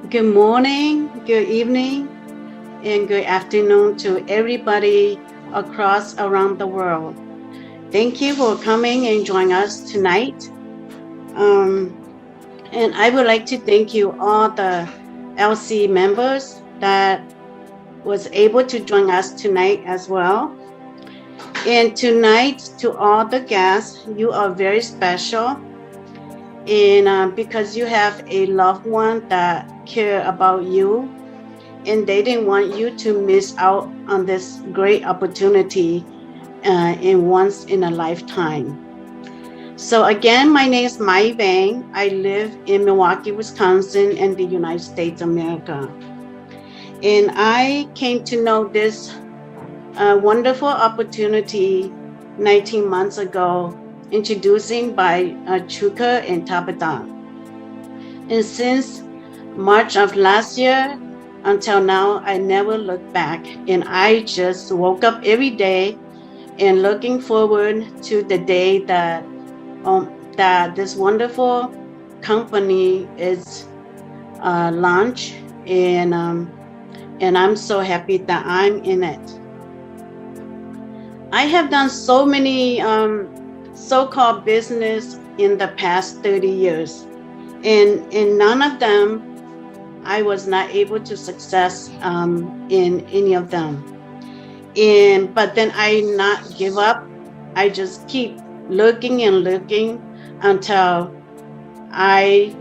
Good morning, good evening, and good afternoon to everybody across around the world. Thank you for coming and joining us tonight. Um, and I would like to thank you all the LC members that was able to join us tonight as well. And tonight, to all the guests, you are very special, and because you have a loved one that care about you, and they didn't want you to miss out on this great opportunity in once in a lifetime. So again, my name is Mai Bang. I live in Milwaukee, Wisconsin, in the United States of America. And I came to know this wonderful opportunity 19 months ago, introducing by Chuka and Tabitha. And since March of last year until now, I never looked back, and I just woke up every day and looking forward to the day that this wonderful company is launched, and I'm so happy that I'm in it. I have done so many so-called business in the past 30 years, and in none of them I was not able to success in any of them. But then I not give up. I just keep looking and looking until I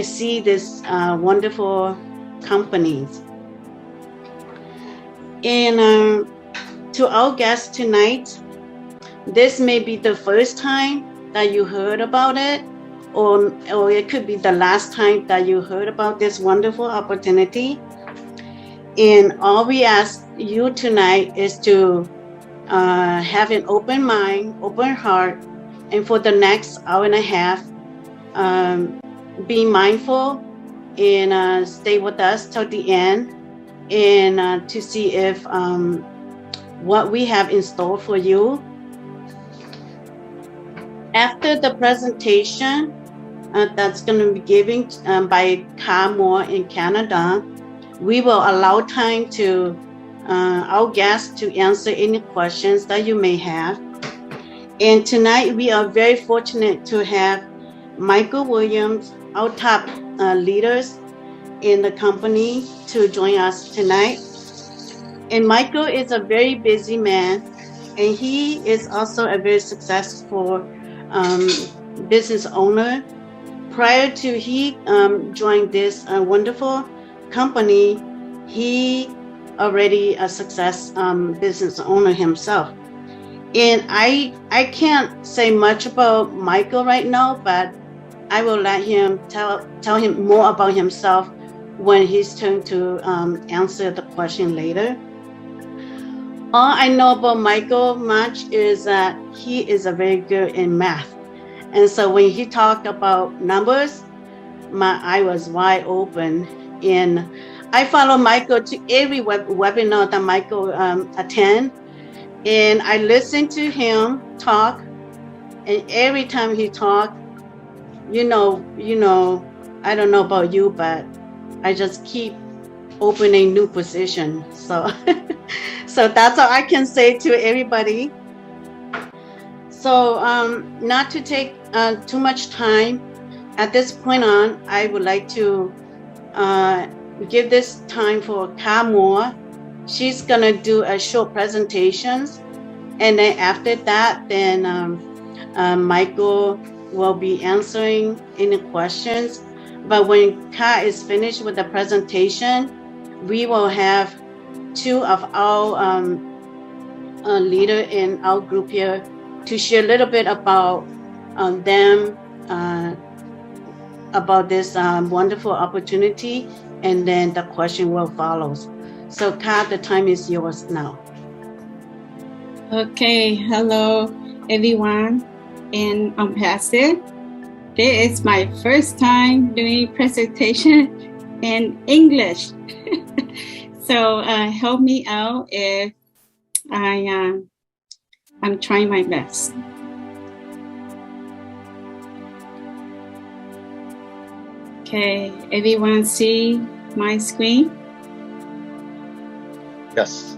see this wonderful companies. And to our guests tonight, this may be the first time that you heard about it, or it could be the last time that you heard about this wonderful opportunity. And all we ask you tonight is to have an open mind, open heart, and for the next hour and a half, be mindful and stay with us till the end, and to see if what we have in store for you. After the presentation that's going to be given by Ka Moore in Canada, we will allow time to our guests to answer any questions that you may have. And tonight we are very fortunate to have Micheal Williams, our top leaders in the company, to join us tonight. And Micheal is a very busy man, and he is also a very successful business owner. Prior to he joined this wonderful company, he already a success business owner himself. And I can't say much about Micheal right now, but I will let him tell him more about himself when he's turn to answer the question later. All I know about Micheal much is that he is a very good in math. And so when he talked about numbers, my eye was wide open. And I follow Micheal to every webinar that Micheal attend. And I listen to him talk. And every time he talk, you know, I don't know about you, but I just keep opening new position. So, so that's all I can say to everybody. So, not to take too much time, at this point on, I would like to give this time for Ka Moore. She's gonna do a short presentations, and then after that, then Micheal will be answering any questions. But when Ka is finished with the presentation, we will have two of our leader in our group here to share a little bit about them, about this wonderful opportunity, and then the question will follow. So Ka, the time is yours now. Okay, hello everyone, and I'm Pastor. This is my first time doing presentation in English. So help me out if I'm trying my best. Okay, everyone see my screen? Yes.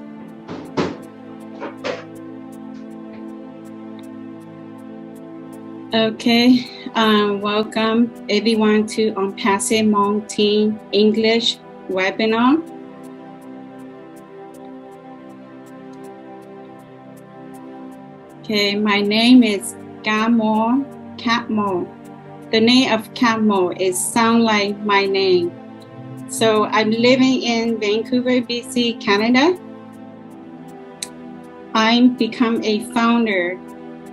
Okay, welcome everyone to Hmong Teen English webinar. Okay, my name is Gamo Catmo. The name of Catmo is sound like my name. So I'm living in Vancouver, BC, Canada. I'm become a founder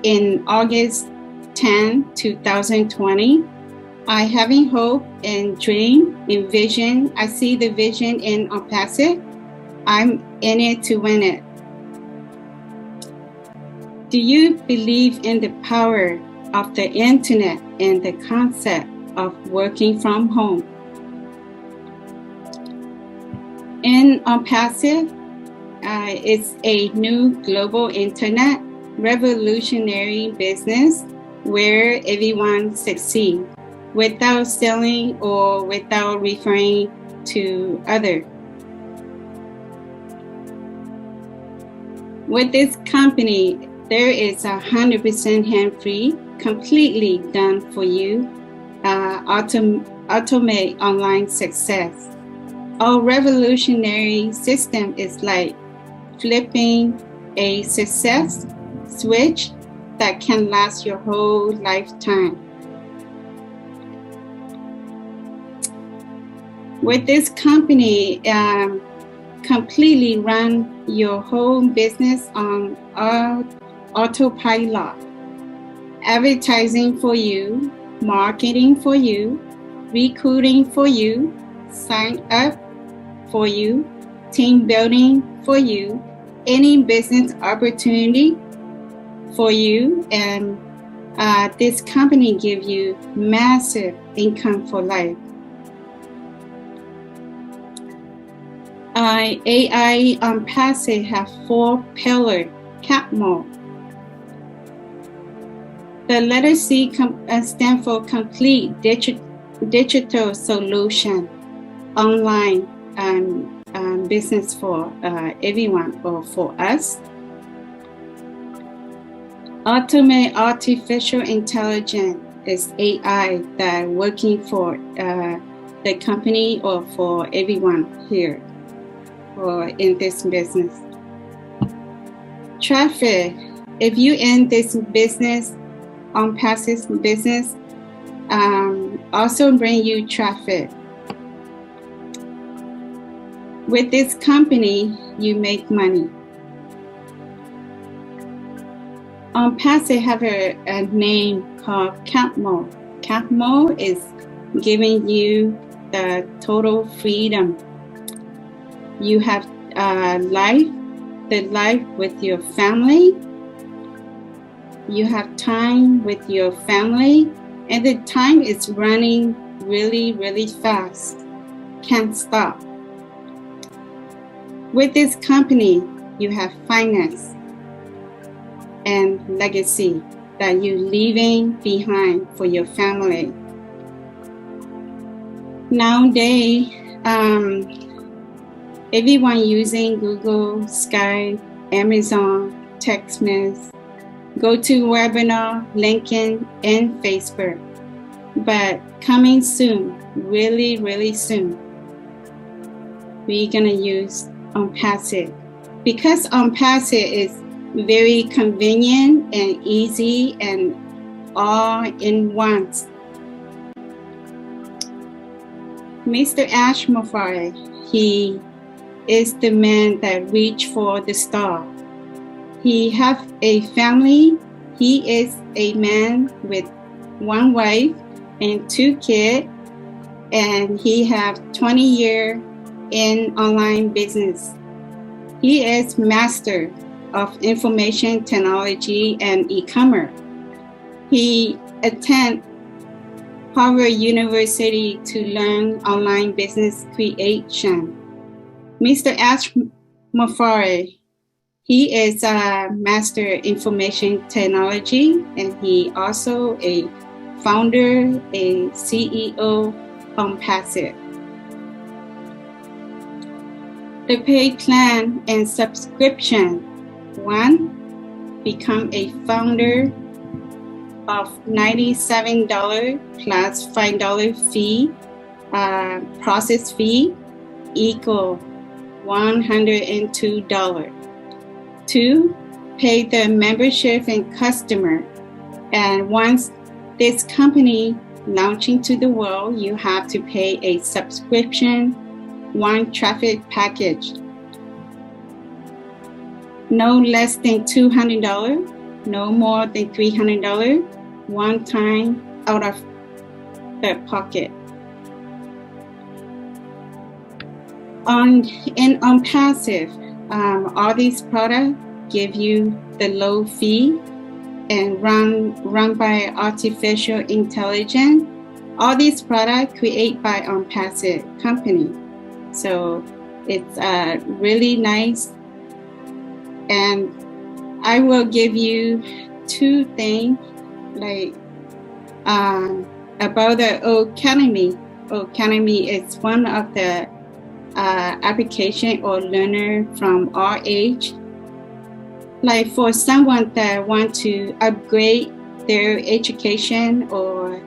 in August 10, 2020. I having hope and dream and vision. I see the vision in Opacit. I'm in it to win it. Do you believe in the power of the internet and the concept of working from home? In Opacit, it's a new global internet revolutionary business where everyone succeeds without selling or without referring to others. With this company, there is 100% hand-free, completely done for you, automate online success. Our revolutionary system is like flipping a success switch that can last your whole lifetime. With this company, completely run your whole business on autopilot. Advertising for you, marketing for you, recruiting for you, sign up for you, team building for you, any business opportunity for you, and this company give you massive income for life. AI on Passive have 4 pillars, CAPMO. The letter C stand for Complete Digital Solution, online business for everyone or for us. Automate Artificial Intelligence is AI that working for the company or for everyone here or in this business. Traffic, if you in this business, on passive business, also bring you traffic. With this company, you make money. On passive have a name called CAPMO. CAPMO is giving you the total freedom. You have the life with your family. You have time with your family, and the time is running really, really fast. Can't stop. With this company, you have finance and legacy that you're leaving behind for your family. Nowadays, everyone using Google, Skype, Amazon, TextMess, GoToWebinar, LinkedIn, and Facebook. But coming soon, really, really soon, we're gonna use OnPassive. Because OnPassive is very convenient and easy and all in one. Mr. Ashmafari, he is the man that reached for the star. He have a family. He is a man with 1 wife and 2 kids, and he have 20 years in online business. He is master of information technology and e-commerce. He attend Harvard University to learn online business creation. Mr. Ashmafari, he is a master information technology, and he also a founder, a CEO on Passive. The paid plan and subscription. 1. Become a founder of $97 plus $5 fee, process fee equal $102. 2. Pay the membership and customer. And once this company launching to the world, you have to pay a subscription, 1 traffic package. No less than $200, no more than $300, one time out of the pocket. On Passive, all these products give you the low fee and run by artificial intelligence. All these products created by Passive company. So it's really nice. And I will give you 2 things like about the Academy. Academy is one of the application or learner from our age. Like for someone that want to upgrade their education or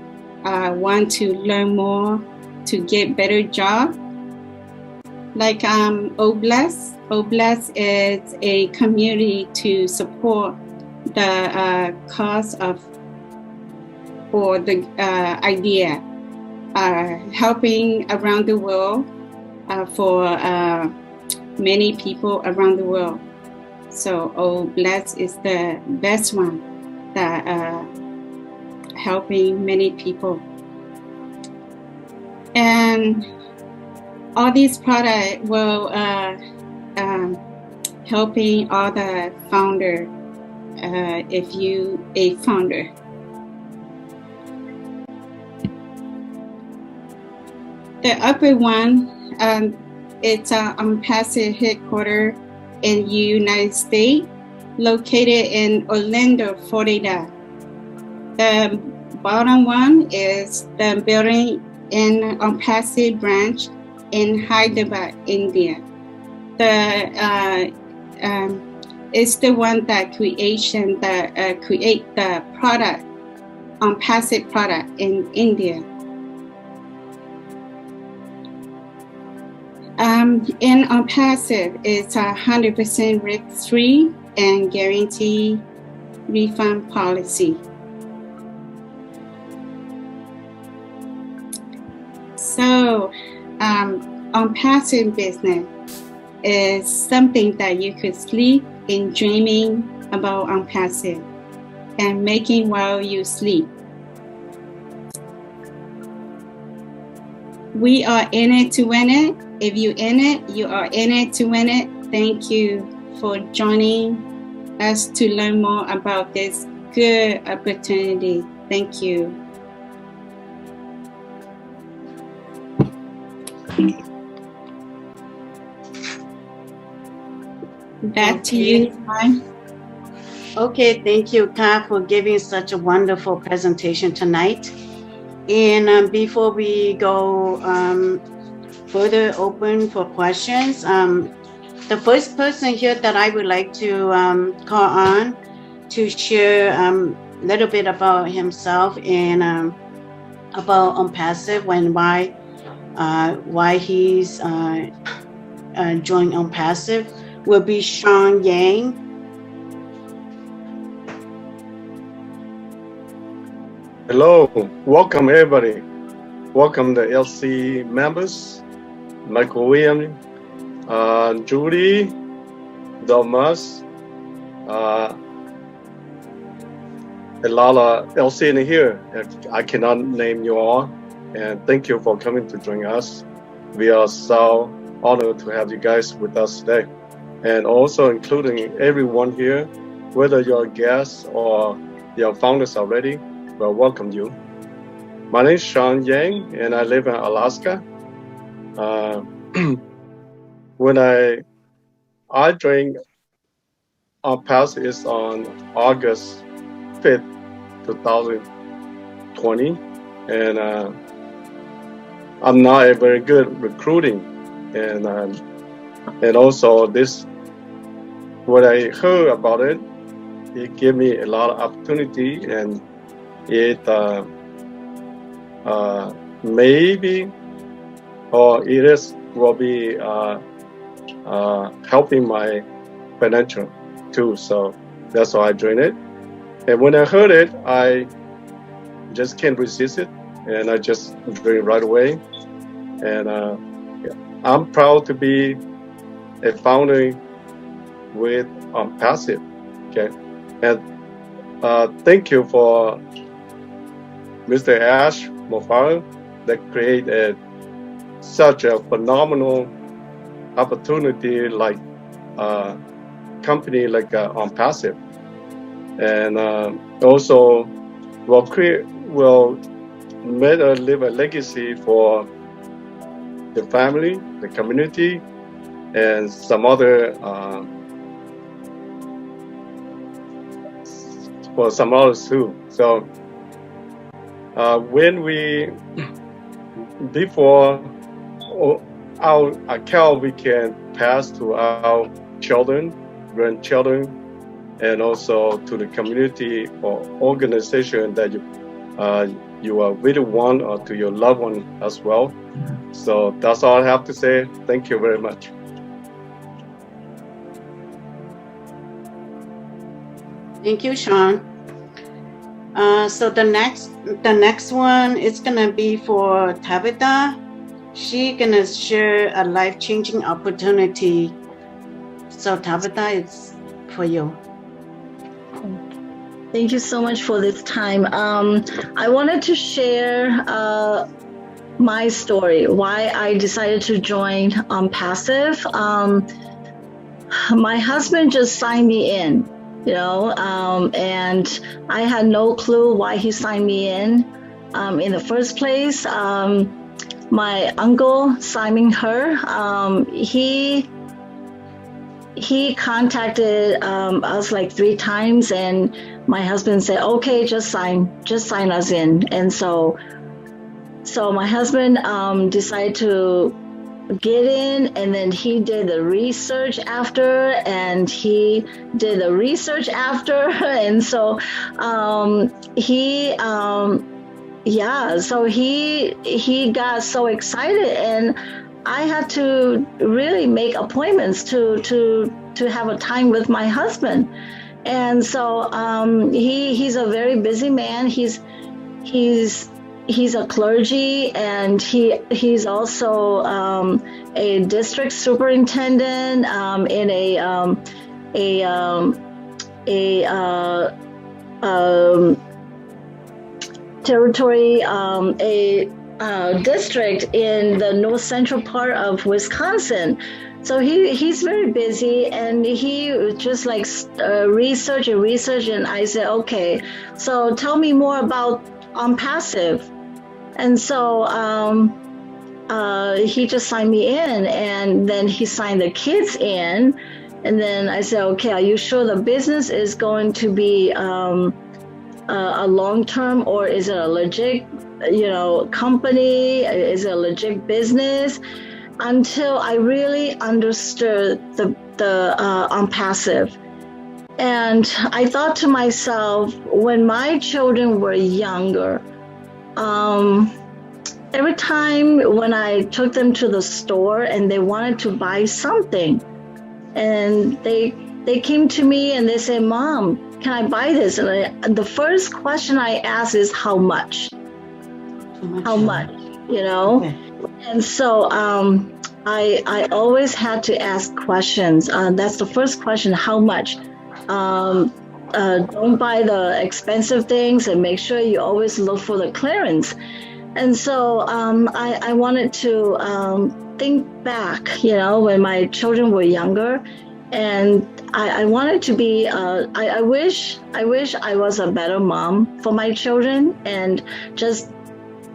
want to learn more to get better job. Like Oblast. Oblast is a community to support the cause of or the idea, helping around the world for many people around the world. So Oblast is the best one that helping many people. And all these products will helping all the founder if you a founder. The upper one, it's Passive headquarters in United States, located in Orlando, Florida. The bottom one is the building in Passive branch in Hyderabad, India. It's the one that create the product Passive product in India. In Passive, it's 100% risk-free and guarantee refund policy. So, Passive business is something that you could sleep in dreaming about Passive and making while you sleep. We are in it to win it. If you're in it, you are in it to win it. Thank you for joining us to learn more about this good opportunity. Thank you. Back to you, Mike. Okay, thank you, Ka, for giving such a wonderful presentation tonight. And before we go further open for questions, the first person here that I would like to call on to share a little bit about himself and about Passive and why he's joined Passive will be Sean Yang. Hello, welcome everybody. Welcome the LC members, Michael William, Julie, Thomas, a lot of LC in here. I cannot name you all. And thank you for coming to join us. We are so honored to have you guys with us today. And also including everyone here, whether you're a guest or you're founders already, well, welcome you. My name is Sean Yang, and I live in Alaska. When I joined Passive is on August 5th, 2020, and I'm not a very good recruiting, and also this, when I heard about it, it gave me a lot of opportunity, and it maybe, or it is will be helping my financial too. So that's why I joined it. And when I heard it, I just can't resist it, and I just joined it right away. And I'm proud to be a founder with Passive. Okay, and thank you for Mr. Ash Mofaro that created such a phenomenal opportunity, like company like Passive, and also will leave a legacy for the family, the community, and some other for some others too. So when we before our account, we can pass to our children, grandchildren, and also to the community or organization that you really want, or to your loved one as well. So that's all I have to say. Thank you very much. Thank you, Sean. So the next one is gonna be for Tabitha. She gonna share a life-changing opportunity. So Tabitha, it's for you. Thank you so much for this time. I wanted to share my story, why I decided to join Passive. My husband just signed me in, and I had no clue why he signed me in the first place. My uncle, Simon Her, he contacted us like 3 times, and my husband said, okay, just sign us in. And so my husband decided to get in, and then he did the research after, and he did the research after. And so he got so excited, and I had to really make appointments to have a time with my husband. And so he's a very busy man. He's a clergy, and he's also a district superintendent in a territory, district in the north central part of Wisconsin. So he's very busy, and he just like research, and I said, okay, so tell me more about Passive. And so he just signed me in, and then he signed the kids in, and then I said, okay, are you sure the business is going to be a long-term, or is it a legit company? Is it a legit business? Until I really understood the Passive. And I thought to myself, when my children were younger, every time when I took them to the store and they wanted to buy something, and they came to me and they said, Mom, can I buy this? And the first question I ask is, how much? How much? Okay. And so I always had to ask questions. That's the first question, how much? Don't buy the expensive things, and make sure you always look for the clearance. And so I wanted to think back, when my children were younger, and I wanted to be, I wish I was a better mom for my children, and just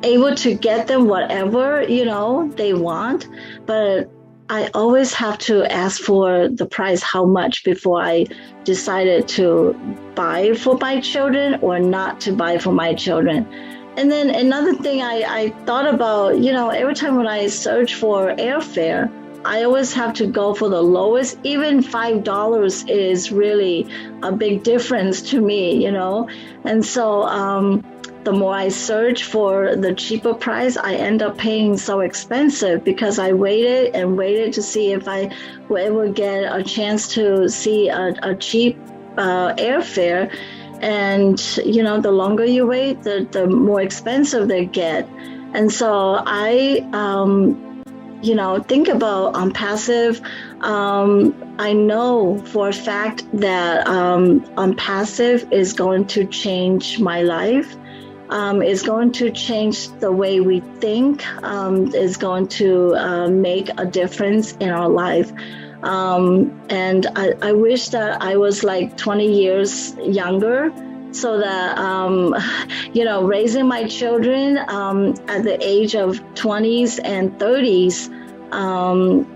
able to get them whatever, they want. But I always have to ask for the price, how much, before I decided to buy for my children or not to buy for my children. And then another thing I thought about, you know, every time when I search for airfare, I always have to go for the lowest. Even $5 is really a big difference to me, you know. And so the more I search for the cheaper price, I end up paying so expensive because I waited and waited to see if I would ever get a chance to see a cheap airfare. And, you know, the longer you wait, the more expensive they get. And so I, you know, think about Passive. I know for a fact that Passive is going to change my life. Is going to change the way we think, is going to make a difference in our life. And I wish that I was like 20 years younger so that, you know, raising my children at the age of 20s and 30s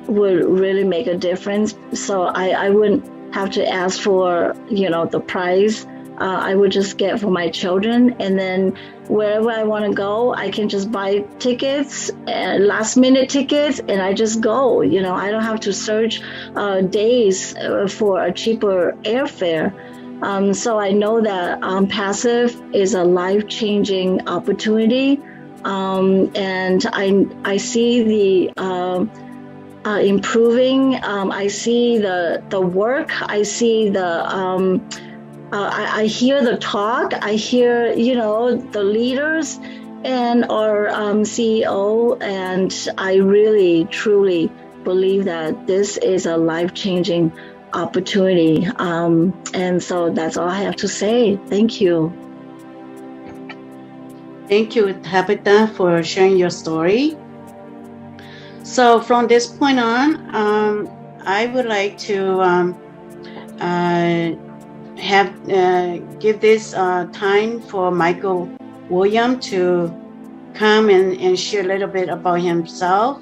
would really make a difference. So I wouldn't have to ask for, you know, the price. I would just get for my children, and then wherever I want to go, I can just buy tickets, last minute tickets, and I just go. You know, I don't have to search days for a cheaper airfare. So I know that Passive is a life-changing opportunity, and I see the improving. I see the work. I see the I hear the talk, I hear, you know, the leaders and our CEO, and I really, truly believe that this is a life-changing opportunity. And so that's all I have to say. Thank you. Thank you, Tabitha, for sharing your story. So from this point on, I would like to give this time for Micheal William to come and share a little bit about himself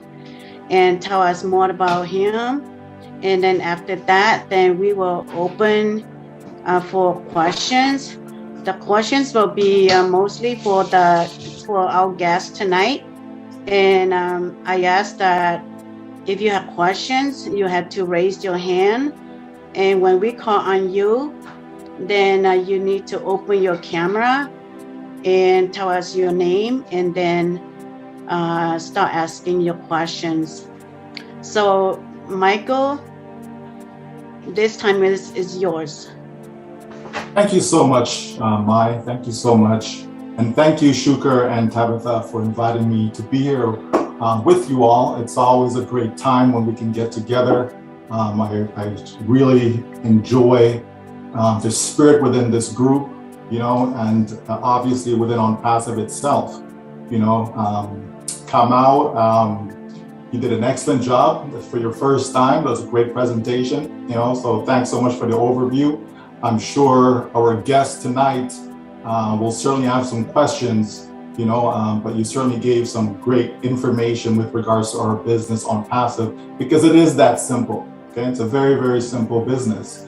and tell us more about him. And then after that, then we will open for questions. The questions will be mostly for our guest tonight. And I ask that if you have questions, you have to raise your hand. And when we call on you, then you need to open your camera and tell us your name, and then start asking your questions. So, Micheal, this time is yours. Thank you so much, Mai. Thank you so much. And thank you, Shuker and Tabitha, for inviting me to be here with you all. It's always a great time when we can get together. I really enjoy the spirit within this group, you know, and obviously within Passive itself. You know, Kamau, you did an excellent job for your first time. That was a great presentation, you know, so thanks so much for the overview. I'm sure our guest tonight will certainly have some questions, you know, but you certainly gave some great information with regards to our business Passive, because it is that simple. Okay, it's a very, very simple business.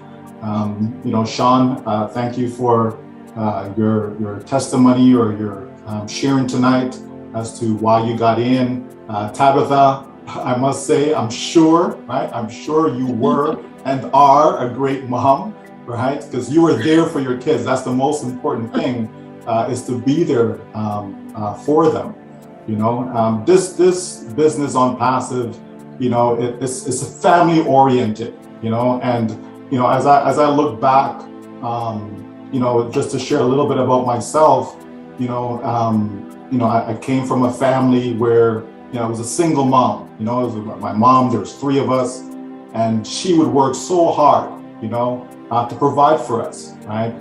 You know, Sean, thank you for your testimony or your sharing tonight as to why you got in. Tabitha, I must say, I'm sure, right? I'm sure you were and are a great mom, right? Because you were there for your kids. That's the most important thing, is to be there for them. You know, this business Passive, you know, it's family oriented, you know, and you know, as I look back, you know, just to share a little bit about myself, you know, I came from a family where, you know, I was a single mom. You know, it was my mom. There's three of us, and she would work so hard, you know, to provide for us, right?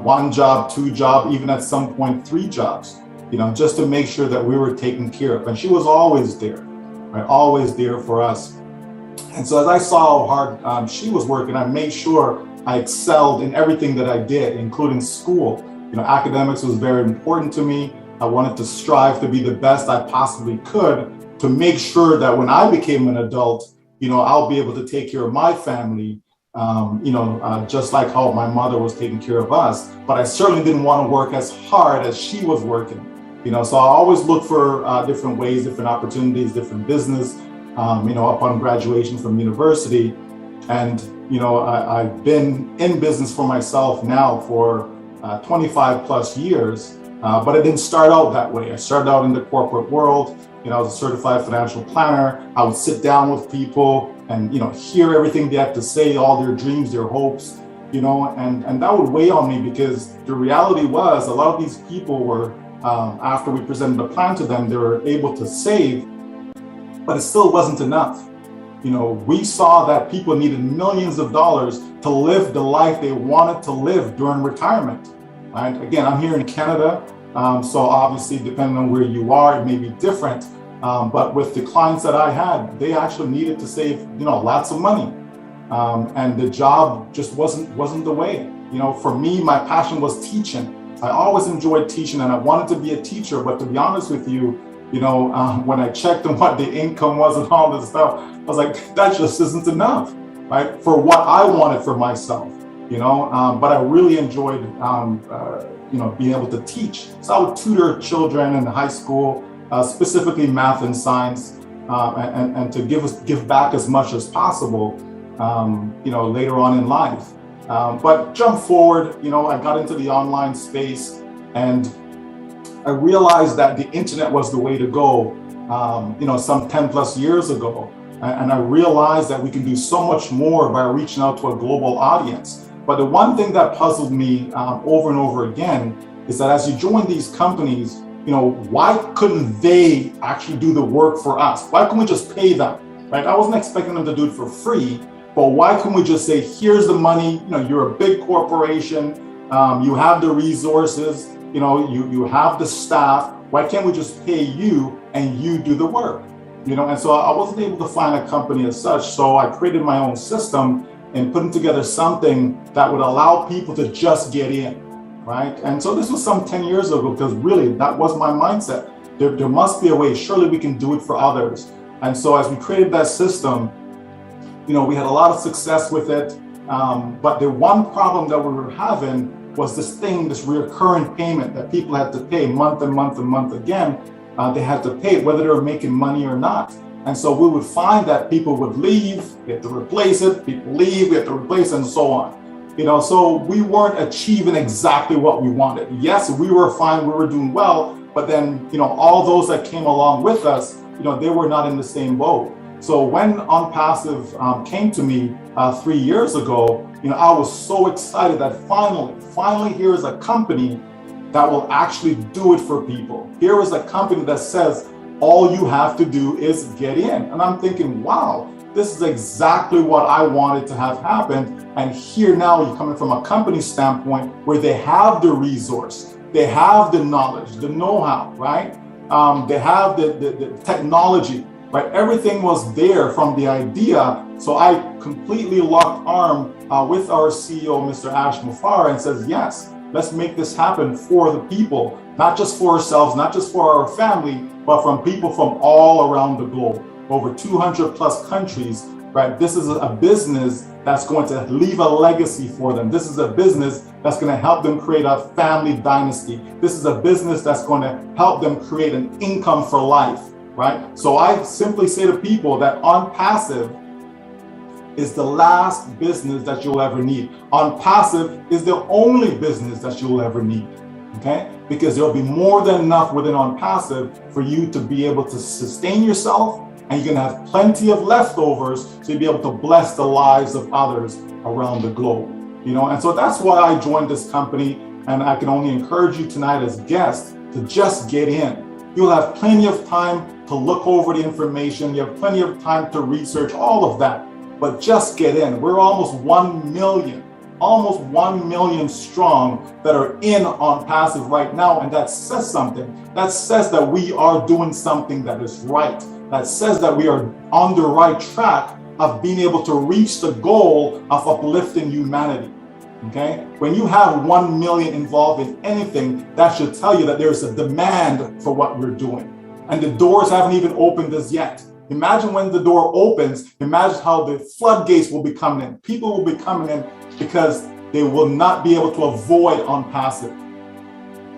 One job, two jobs, even at some point 3 jobs, you know, just to make sure that we were taken care of. And she was always there, right? Always there for us. And so as I saw how hard she was working, I made sure I excelled in everything that I did, including school. You know, academics was very important to me. I wanted to strive to be the best I possibly could to make sure that when I became an adult, you know, I'll be able to take care of my family, you know, just like how my mother was taking care of us. But I certainly didn't want to work as hard as she was working. So I always look for different ways, different opportunities, different business, upon graduation from university. And, I've been in business for myself now for 25 plus years, but it didn't start out that way. I started out in the corporate world. I was a certified financial planner. I would sit down with people and, hear everything they had to say, all their dreams, their hopes, and that would weigh on me, because the reality was a lot of these people were, after we presented a plan to them, they were able to save, but it still wasn't enough. We saw that people needed millions of dollars to live the life they wanted to live during retirement, right? Again, I'm here in Canada, so obviously depending on where you are, it may be different. But with the clients that I had, they actually needed to save, lots of money. And the job just wasn't the way. For me, my passion was teaching. I always enjoyed teaching, and I wanted to be a teacher. But to be honest with you, when I checked on what the income was and all this stuff, I was like, that just isn't enough, right? For what I wanted for myself, but I really enjoyed, being able to teach. So I would tutor children in high school, specifically math and science, and to give back as much as possible, later on in life. But jump forward, I got into the online space, and I realized that the internet was the way to go, some 10 plus years ago. And I realized that we can do so much more by reaching out to a global audience. But the one thing that puzzled me over and over again is that as you join these companies, why couldn't they actually do the work for us? Why couldn't we just pay them, right? I wasn't expecting them to do it for free, but why couldn't we just say, here's the money, you're a big corporation, you have the resources, you have the staff, why can't we just pay you and you do the work? And so I wasn't able to find a company as such, so I created my own system and putting together something that would allow people to just get in, right? And so this was some 10 years ago, because really that was my mindset. There must be a way, surely we can do it for others. And so as we created that system, we had a lot of success with it, but the one problem that we were having was this recurring payment that people had to pay month and month and month again. They had to pay it whether they were making money or not. And so we would find that people would leave, we had to replace it, people leave, we had to replace it, and so on. So we weren't achieving exactly what we wanted. Yes, we were fine, we were doing well, but then, all those that came along with us, they were not in the same boat. So when OnPassive came to me 3 years ago, I was so excited that finally here is a company that will actually do it for people. Here is a company that says, all you have to do is get in. And I'm thinking, wow, this is exactly what I wanted to have happen. And here now you're coming from a company standpoint where they have the resource, they have the knowledge, the know-how, right? They have the technology, right? Everything was there from the idea. So I completely locked arm with our CEO, Mr. Ash Mufar, and says, yes, let's make this happen for the people, not just for ourselves, not just for our family, but from people from all around the globe, over 200 plus countries, right? This is a business that's going to leave a legacy for them. This is a business that's going to help them create a family dynasty. This is a business that's going to help them create an income for life, right? So I simply say to people that OnPassive is the last business that you'll ever need. OnPassive is the only business that you'll ever need, okay? Because there'll be more than enough within OnPassive for you to be able to sustain yourself, and you're gonna have plenty of leftovers so you'll be able to bless the lives of others around the globe. And so that's why I joined this company, and I can only encourage you tonight as guests to just get in. You'll have plenty of time to look over the information, you have plenty of time to research all of that. But just get in. We're almost 1 million strong that are in OnPassive right now. And that says something. That says that we are doing something that is right. That says that we are on the right track of being able to reach the goal of uplifting humanity. Okay? When you have 1 million involved in anything, that should tell you that there's a demand for what we're doing. And the doors haven't even opened as yet. Imagine when the door opens, imagine how the floodgates will be coming in. People will be coming in because they will not be able to avoid OnPassive.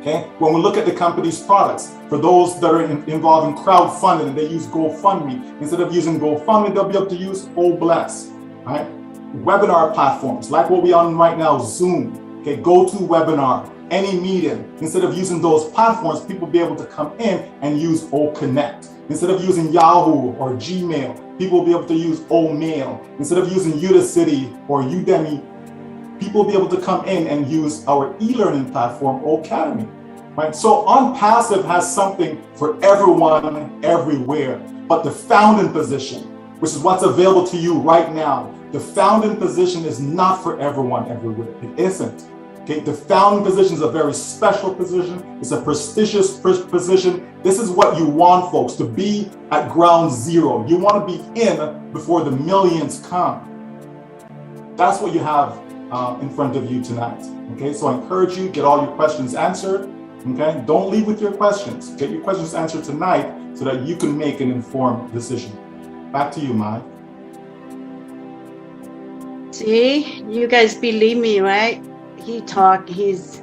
Okay? When we look at the company's products, for those that are involved in crowdfunding and they use GoFundMe, instead of using GoFundMe, they'll be able to use OBless, right? Webinar platforms, like what we're on right now, Zoom, okay, GoToWebinar, any meeting. Instead of using those platforms, people will be able to come in and use OConnect. Instead of using Yahoo or Gmail, people will be able to use OMail. Instead of using Udacity or Udemy, people will be able to come in and use our e-learning platform, Academy, right? So OnPassive has something for everyone, everywhere. But the founding position, which is what's available to you right now, the founding position is not for everyone, everywhere. It isn't. Okay, the founding position is a very special position. It's a prestigious position. This is what you want, folks, to be at ground zero. You want to be in before the millions come. That's what you have in front of you tonight. Okay, so I encourage you, get all your questions answered. Okay, don't leave with your questions. Get your questions answered tonight so that you can make an informed decision. Back to you, Mai. See, you guys believe me, right? He's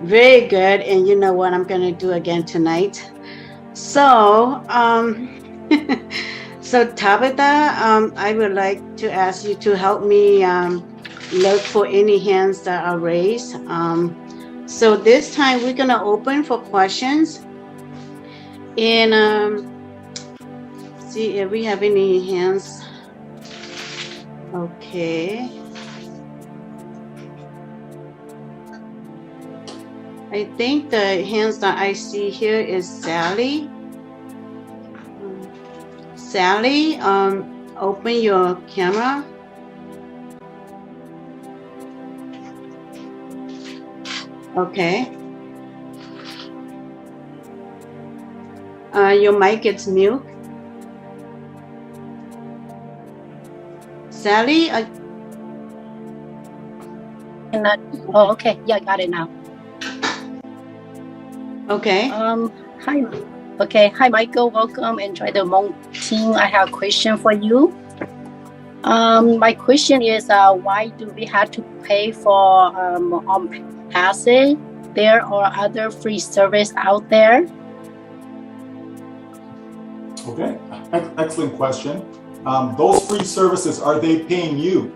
very good, and you know what I'm gonna do again tonight. So, so Tabitha, I would like to ask you to help me look for any hands that are raised. So this time we're gonna open for questions, and see if we have any hands. Okay. I think the hands that I see here is Sally. Sally, open your camera. Okay. Your mic is mute. Sally? Oh, okay. Yeah, I got it now. Okay. Hi. Okay. Hi, Michael. Welcome. Enjoy the Hmong team. I have a question for you. My question is, why do we have to pay for OnPassive? There are other free service out there. Okay, excellent question. Those free services, are they paying you?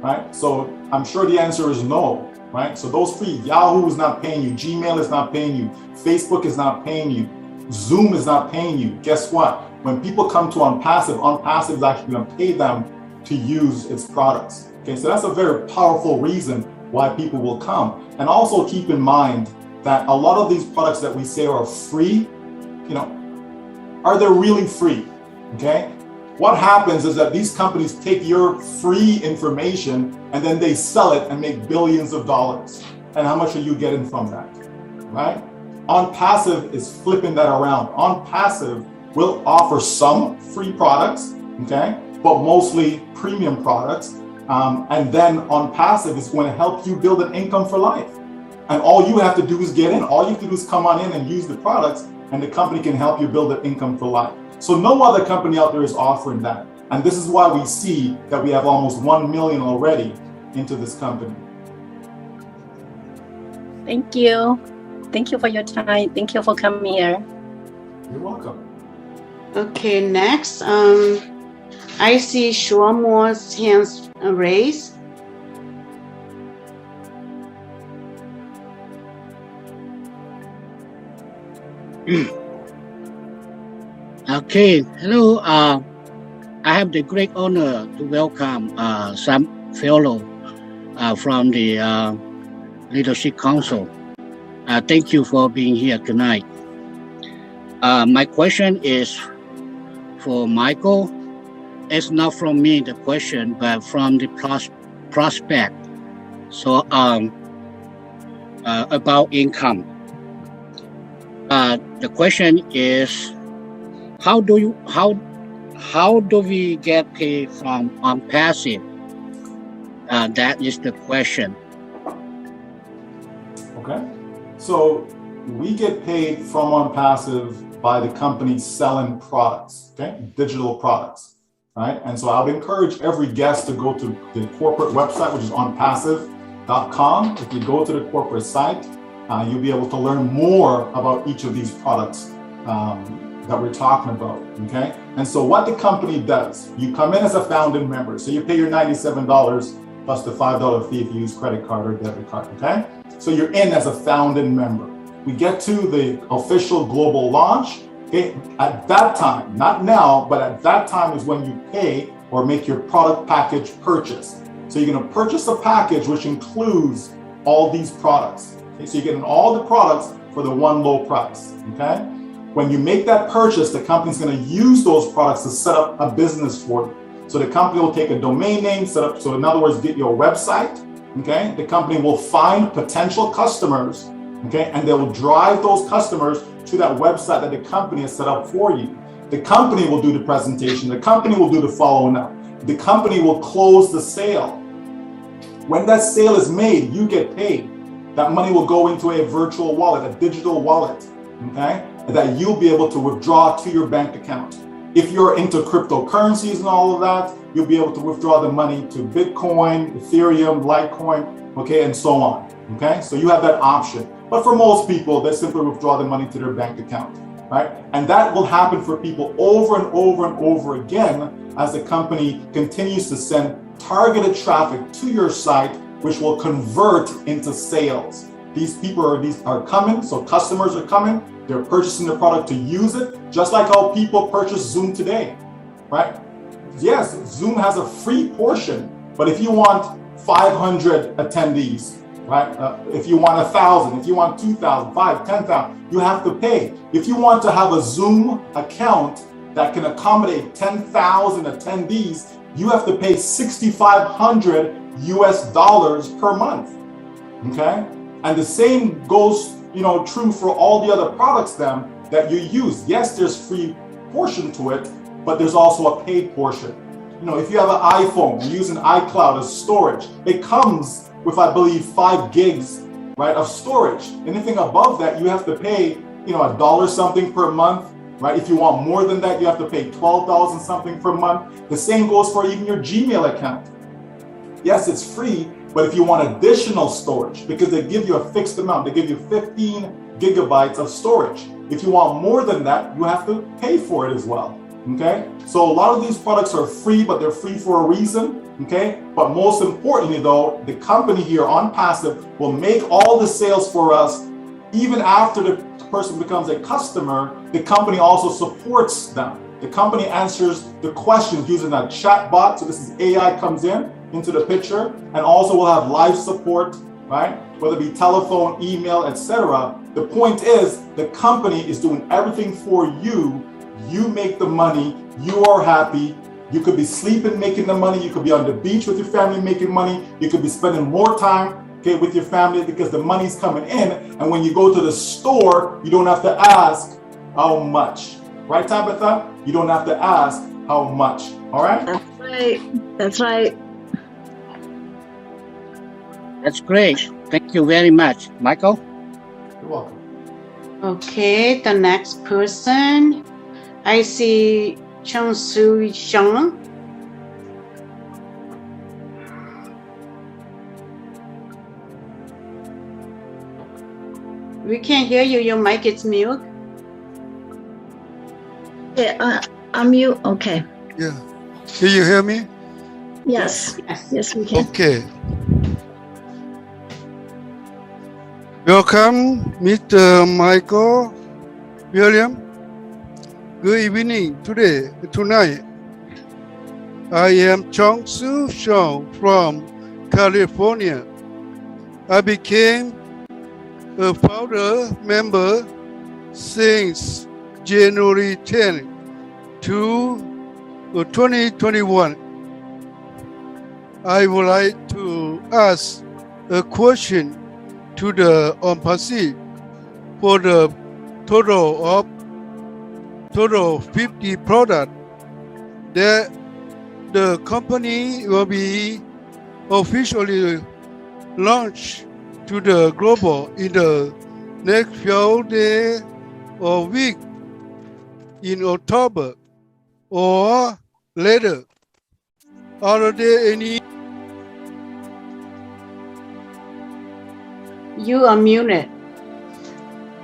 Right, so I'm sure the answer is no, right? So those free, Yahoo is not paying you, Gmail is not paying you, Facebook is not paying you, Zoom is not paying you. Guess what? When people come to OnPassive, OnPassive is actually going to pay them to use its products. Okay, so that's a very powerful reason why people will come. And also keep in mind that a lot of these products that we say are free, you know, are they really free? Okay, what happens is that these companies take your free information and then they sell it and make billions of dollars. And how much are you getting from that, right? OnPassive is flipping that around. OnPassive will offer some free products, okay, but mostly premium products. And then OnPassive is going to help you build an income for life. And all you have to do is get in. All you have to do is come on in and use the products, and the company can help you build an income for life. So no other company out there is offering that. And this is why we see that we have almost 1 million already into this company. Thank you. Thank you for your time. Thank you for coming here. You're welcome. Okay, next, I see Shwamore's hands raised. Okay, hello. I have the great honor to welcome some fellow from the Leadership Council. Thank you for being here tonight. My question is for Michael. It's not from me, the question, but from the prospect. So about income. The question is, how do we get paid from OnPassive? That is the question. Okay, so we get paid from OnPassive by the company selling products, okay, digital products, right? And so I would encourage every guest to go to the corporate website, which is onpassive.com. If you go to the corporate site, You'll be able to learn more about each of these products that we're talking about, okay? And so what the company does, you come in as a founding member. So you pay your $97 plus the $5 fee if you use credit card or debit card, okay? So you're in as a founding member. We get to the official global launch, okay? At that time, not now, but at that time is when you pay or make your product package purchase. So you're gonna purchase a package which includes all these products. Okay? So you're getting all the products for the one low price, okay? When you make that purchase, the company's gonna use those products to set up a business for you. So the company will take a domain name, set up, so in other words, get your website, okay? The company will find potential customers, okay? And they will drive those customers to that website that the company has set up for you. The company will do the presentation. The company will do the following up. The company will close the sale. When that sale is made, you get paid. That money will go into a virtual wallet, a digital wallet, okay? That you'll be able to withdraw to your bank account. If you're into cryptocurrencies and all of that, you'll be able to withdraw the money to Bitcoin, Ethereum, Litecoin, okay, and so on, okay? So you have that option. But for most people, they simply withdraw the money to their bank account, right? And that will happen for people over and over and over again as the company continues to send targeted traffic to your site, which will convert into sales. These people are coming, so customers are coming, they're purchasing the product to use it, just like how people purchase Zoom today, right? Yes, Zoom has a free portion, but if you want 500 attendees, right? If you want 1,000, if you want 2,000, 5,000, 10,000, you have to pay. If you want to have a Zoom account that can accommodate 10,000 attendees, you have to pay $6,500 US per month, okay? And the same goes, true for all the other products then that you use. Yes, there's free portion to it, but there's also a paid portion. If you have an iPhone, you're using iCloud as storage, it comes with, I believe, 5 gigs, right, of storage. Anything above that, you have to pay, $1 something per month, right? If you want more than that, you have to pay $12 and something per month. The same goes for even your Gmail account. Yes, it's free, but if you want additional storage, because they give you a fixed amount, they give you 15 gigabytes of storage. If you want more than that, you have to pay for it as well, okay? So a lot of these products are free, but they're free for a reason, okay? But most importantly though, the company here on Passive will make all the sales for us. Even after the person becomes a customer, the company also supports them. The company answers the questions using a chat bot. So this is AI comes into the picture, and also we'll have live support, right? Whether it be telephone, email, etc. The point is the company is doing everything for you. You make the money, you are happy. You could be sleeping making the money, you could be on the beach with your family making money, you could be spending more time, okay, with your family because the money's coming in. And when you go to the store, you don't have to ask how much. Right, Tabitha? You don't have to ask how much. All right? That's right. That's right. That's great. Thank you very much. Michael? You're welcome. Okay, the next person, I see Chung Soo Shang. We can't hear you. Your mic is mute. Yeah, I'm you. Okay. Yeah. Can you hear me? Yes. Yes. Yes, we can. Okay. Welcome, Mr. Michael William. Good evening tonight. I am Chung Soo Shang from California. I became a founder member since January 10 to 2021. I would like to ask a question to the on-passive for the total 50 products that the company will be officially launched to the global in the next few days or week in October or later. Are there any? You are muted.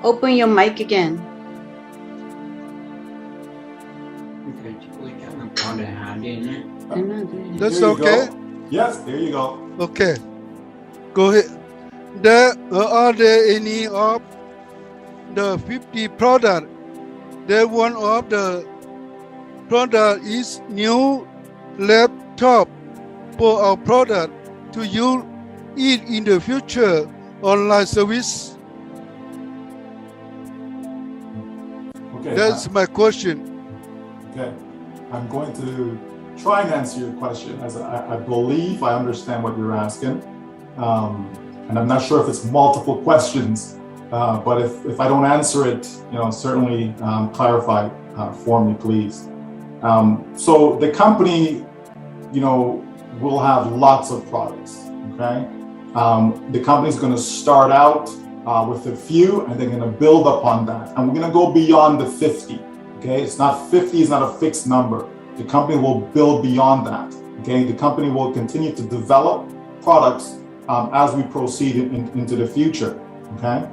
Open your mic again. That's There you okay. go. Yes, there you go. Okay. Go ahead. Are there any of the 50 product? That one of the product is new laptop for our product to use it in the future online service. Okay. That's my question. Okay. I'm going to try and answer your question, as I believe I understand what you're asking. And I'm not sure if it's multiple questions, but if I don't answer it, certainly clarify for me, please. So the company, will have lots of products, okay? The company's gonna start out with a few, and they're gonna build upon that. And we're gonna go beyond the 50, okay? 50 is not a fixed number. The company will build beyond that, okay? The company will continue to develop products as we proceed into the future, okay?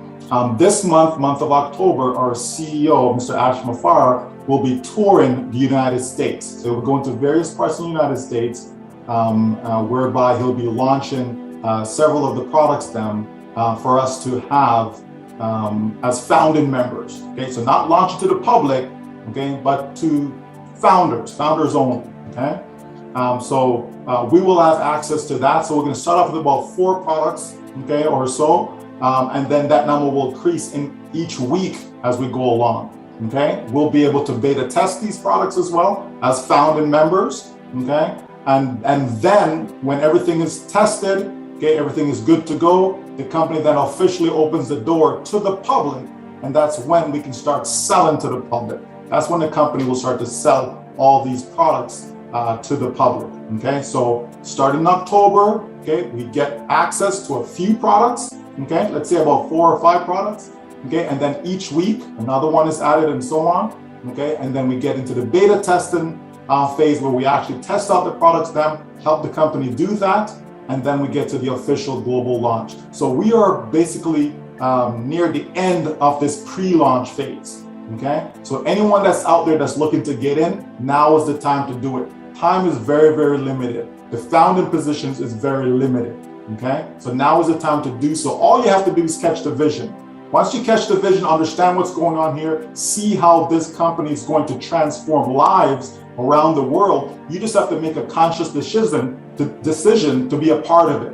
This month of October, our CEO, Mr. Ash Mafar, will be touring the United States. So we're going to various parts of the United States, whereby he'll be launching several of the products for us to have as founding members, okay? So not launching to the public, okay, but to founders only, okay? So we will have access to that. So we're going to start off with about 4 products, okay, or so, and then that number will increase in each week as we go along, okay? We'll be able to beta test these products as well as founding members, okay? And then when everything is tested, okay, everything is good to go, the company then officially opens the door to the public, and that's when we can start selling to the public. That's when the company will start to sell all these products to the public, okay? So starting in October, okay, we get access to a few products, okay? Let's say about 4 or 5 products, okay? And then each week, another one is added and so on, okay? And then we get into the beta testing phase where we actually test out the products, then help the company do that, and then we get to the official global launch. So we are basically near the end of this pre-launch phase. Okay, so anyone that's out there that's looking to get in, now is the time to do it. Time is very, very limited. The founding positions is very limited. Okay, so now is the time to do so. All you have to do is catch the vision. Once you catch the vision, understand what's going on here, see how this company is going to transform lives around the world. You just have to make a conscious decision to be a part of it.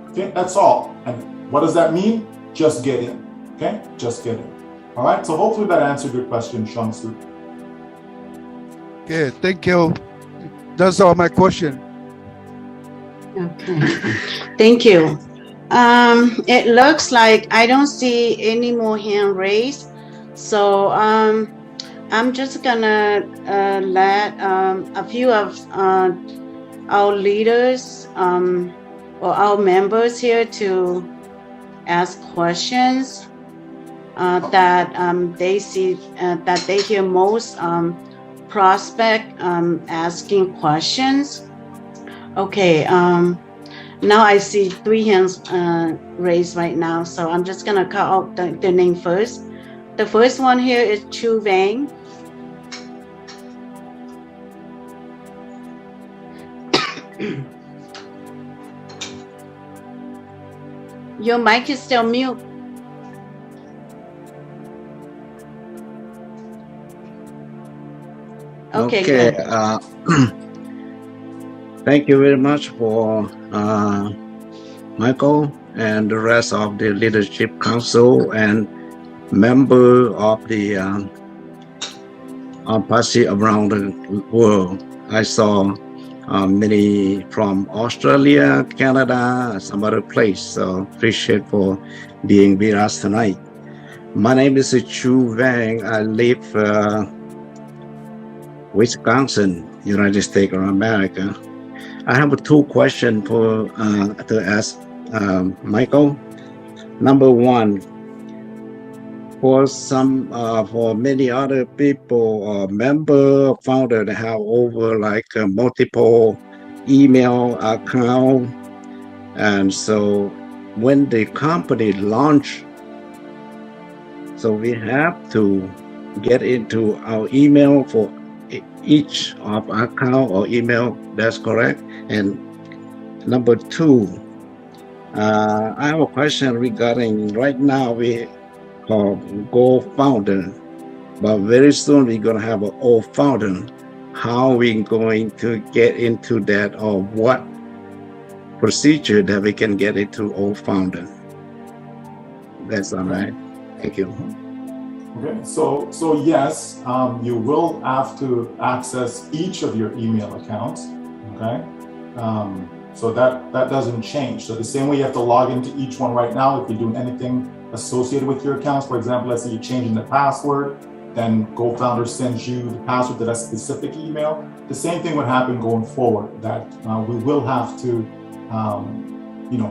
Okay, that's all. And what does that mean? Just get in. Okay, just get in. All right, so hopefully that answered your question, Shangsu. Okay, thank you. That's all my question. Okay, thank you. It looks like I don't see any more hand raised, so I'm just gonna let a few of our leaders or our members here to ask questions that they see that they hear most prospect asking questions. Okay, now I see 3 hands raised right now, so I'm just gonna call out the name first. The first one here is Chu Vang. Your mic is still mute. Okay. Thank you very much for Michael and the rest of the Leadership Council and member of the embassy around the world. I saw many from Australia, Canada, some other place. So appreciate for being with us tonight. My name is Chu Vang. I live Wisconsin, United States of America. I have 2 questions for to ask Michael. Number 1, for many other people, member, founder that have over like multiple email account, and so when the company launch So we have to get into our email for each of our account or email. That's correct. And number two, I have a question regarding right now we call Go Founder, but very soon we're going to have an O Founder. How are we going to get into that, or what procedure that we can get into O Founder? That's all right. Thank you. Okay, so yes, you will have to access each of your email accounts. Okay, so that doesn't change. So the same way you have to log into each one right now, if you're doing anything associated with your accounts, for example, let's say you're changing the password, then GoFounder sends you the password to that specific email. The same thing would happen going forward. That we will have to,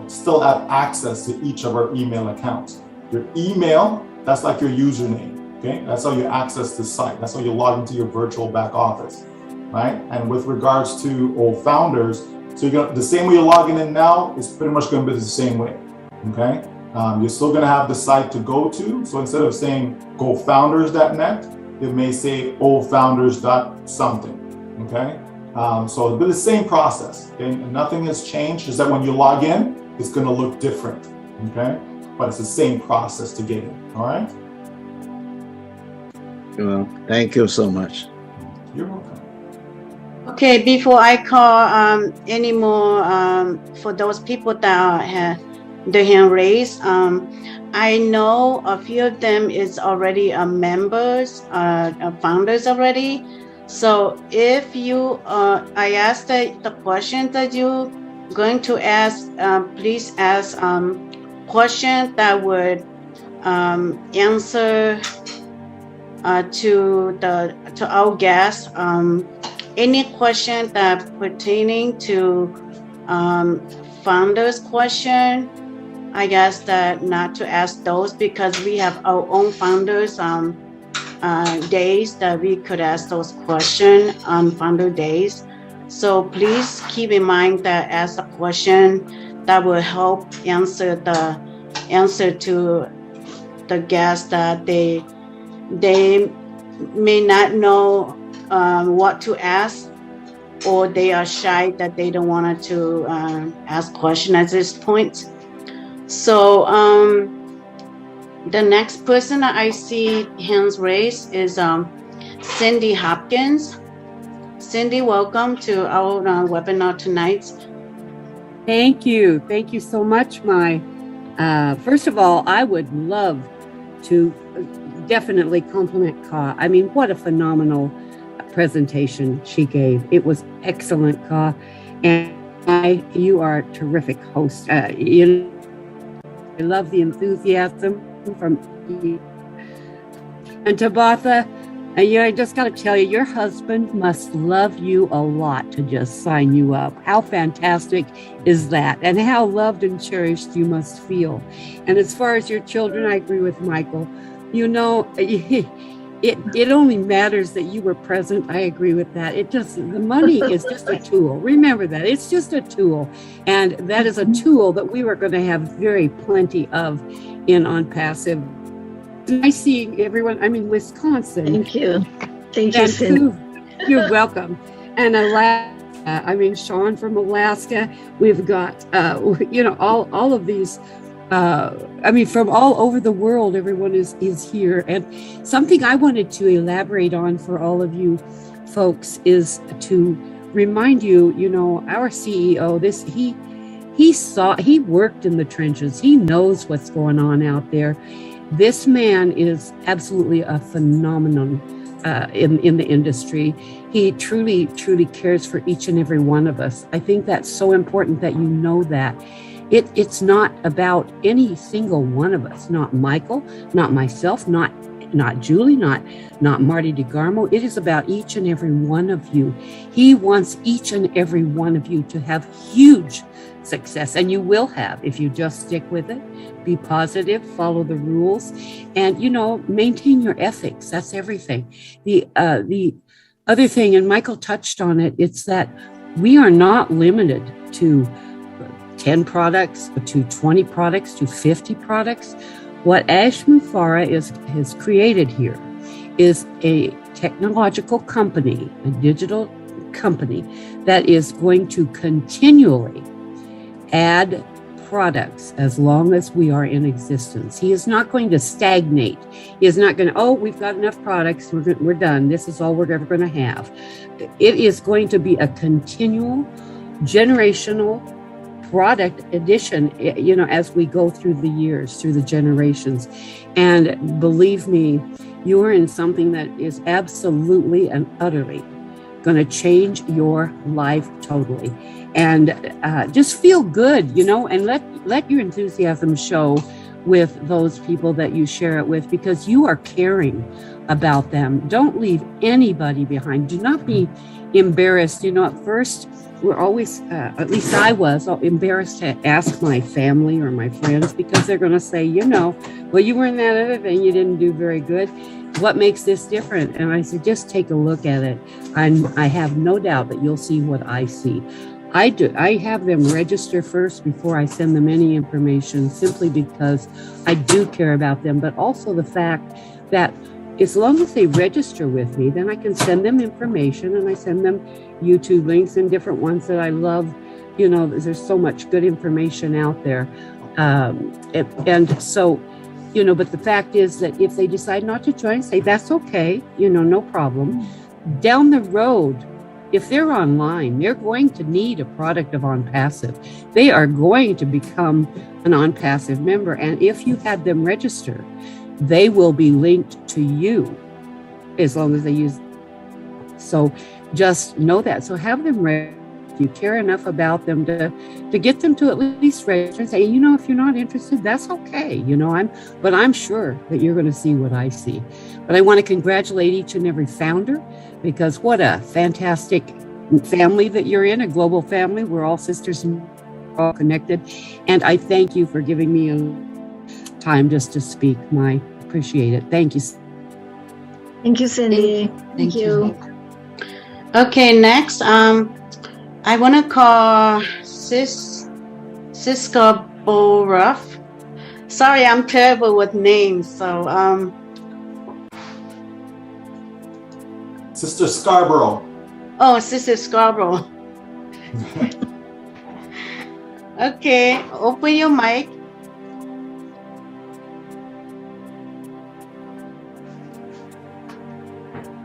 still have access to each of our email accounts. Your email, that's like your username. Okay, that's how you access the site. That's how you log into your virtual back office, right? And with regards to all founders, so the same way you're logging in now is pretty much going to be the same way. Okay, you're still going to have the site to go to. So instead of saying gofounders.net, it may say allfounders.something. Okay, so it'll be the same process. Okay, and nothing has changed. Is that when you log in, it's going to look different. Okay, but it's the same process to get in. All right. Well, thank you so much. You're welcome. Okay, before I call any more for those people that have the hand raised, I know a few of them is already members, founders already. So if you, I asked the question that you're going to ask, please ask questions that would answer to our guests. Any question that pertaining to founders question, I guess that not to ask those, because we have our own founders days that we could ask those questions on founder days. So please keep in mind that ask a question that will help answer to the guests that they may not know what to ask, or they are shy that they don't want to ask question at this point. So the next person that I see hands raised is Cindy Hopkins. Cindy, welcome to our webinar tonight. Thank you. Thank you so much, Mai. First of all, I would love to definitely compliment Ka. I mean, what a phenomenal presentation she gave. It was excellent, Ka. And you are a terrific host. I love the enthusiasm from you. And Tabitha, I just got to tell you, your husband must love you a lot to just sign you up. How fantastic is that? And how loved and cherished you must feel. And as far as your children, I agree with Michael. It only matters that you were present. I agree with that. The money is just a tool. Remember that. It's just a tool. And that is a tool that we were going to have very plenty of in On Passive. Nice seeing everyone. I'm in Wisconsin. Thank you. Thank you, Cindy. You're welcome. And Alaska, Sean from Alaska. We've got, all of these from all over the world, everyone is here. And something I wanted to elaborate on for all of you folks is to remind you, our CEO, he worked in the trenches. He knows what's going on out there. This man is absolutely a phenomenon in the industry. He truly, truly cares for each and every one of us. I think that's so important that you know that. It's not about any single one of us, not Michael, not myself, not Julie, not Marty DeGarmo. It is about each and every one of you. He wants each and every one of you to have huge success, and you will have if you just stick with it, be positive, follow the rules, and maintain your ethics. That's everything. The other thing, and Michael touched on it, it's that we are not limited to 10 products, to 20 products, to 50 products. What Ashmufara has created here is a technological company, a digital company that is going to continually add products as long as we are in existence. He is not going to stagnate. He is not going to, oh, we've got enough products, we're done. This is all we're ever going to have. It is going to be a continual generational product addition, you know, as we go through the years, through the generations. And believe me, you are in something that is absolutely and utterly going to change your life totally. And just feel good, you know, and let your enthusiasm show with those people that you share it with, because you are caring about them. Don't leave anybody behind. Do not be embarrassed. You know, at first, we're always, at least I was, embarrassed to ask my family or my friends, because they're going to say, you know, well, you were in that other thing, you didn't do very good. What makes this different? And I said, just take a look at it. And I have no doubt that you'll see what I see. I have them register first before I send them any information, simply because I do care about them, but also the fact that as long as they register with me, then I can send them information, and I send them YouTube links and different ones that I love. You know, there's so much good information out there. And so, you know, but the fact is that if they decide not to join, say, that's okay, you know, no problem. Down the road, if they're online, they're going to need a product of OnPassive. They are going to become an OnPassive member. And if you had them register, they will be linked to you as long as they use. So just know that. So have them register. If you care enough about them to get them to at least register and say, you know, if you're not interested, that's okay. You know, I'm sure that you're going to see what I see. But I want to congratulate each and every founder, because what a fantastic family that you're in, a global family. We're all sisters and all connected. And I thank you for giving me a time just to speak. I appreciate it. Thank you. Thank you, Cindy. Thank you. Okay, next, I want to call Siska Boruff. Sorry, I'm terrible with names. So, Sister Scarborough. Oh, Sister Scarborough. Okay, open your mic.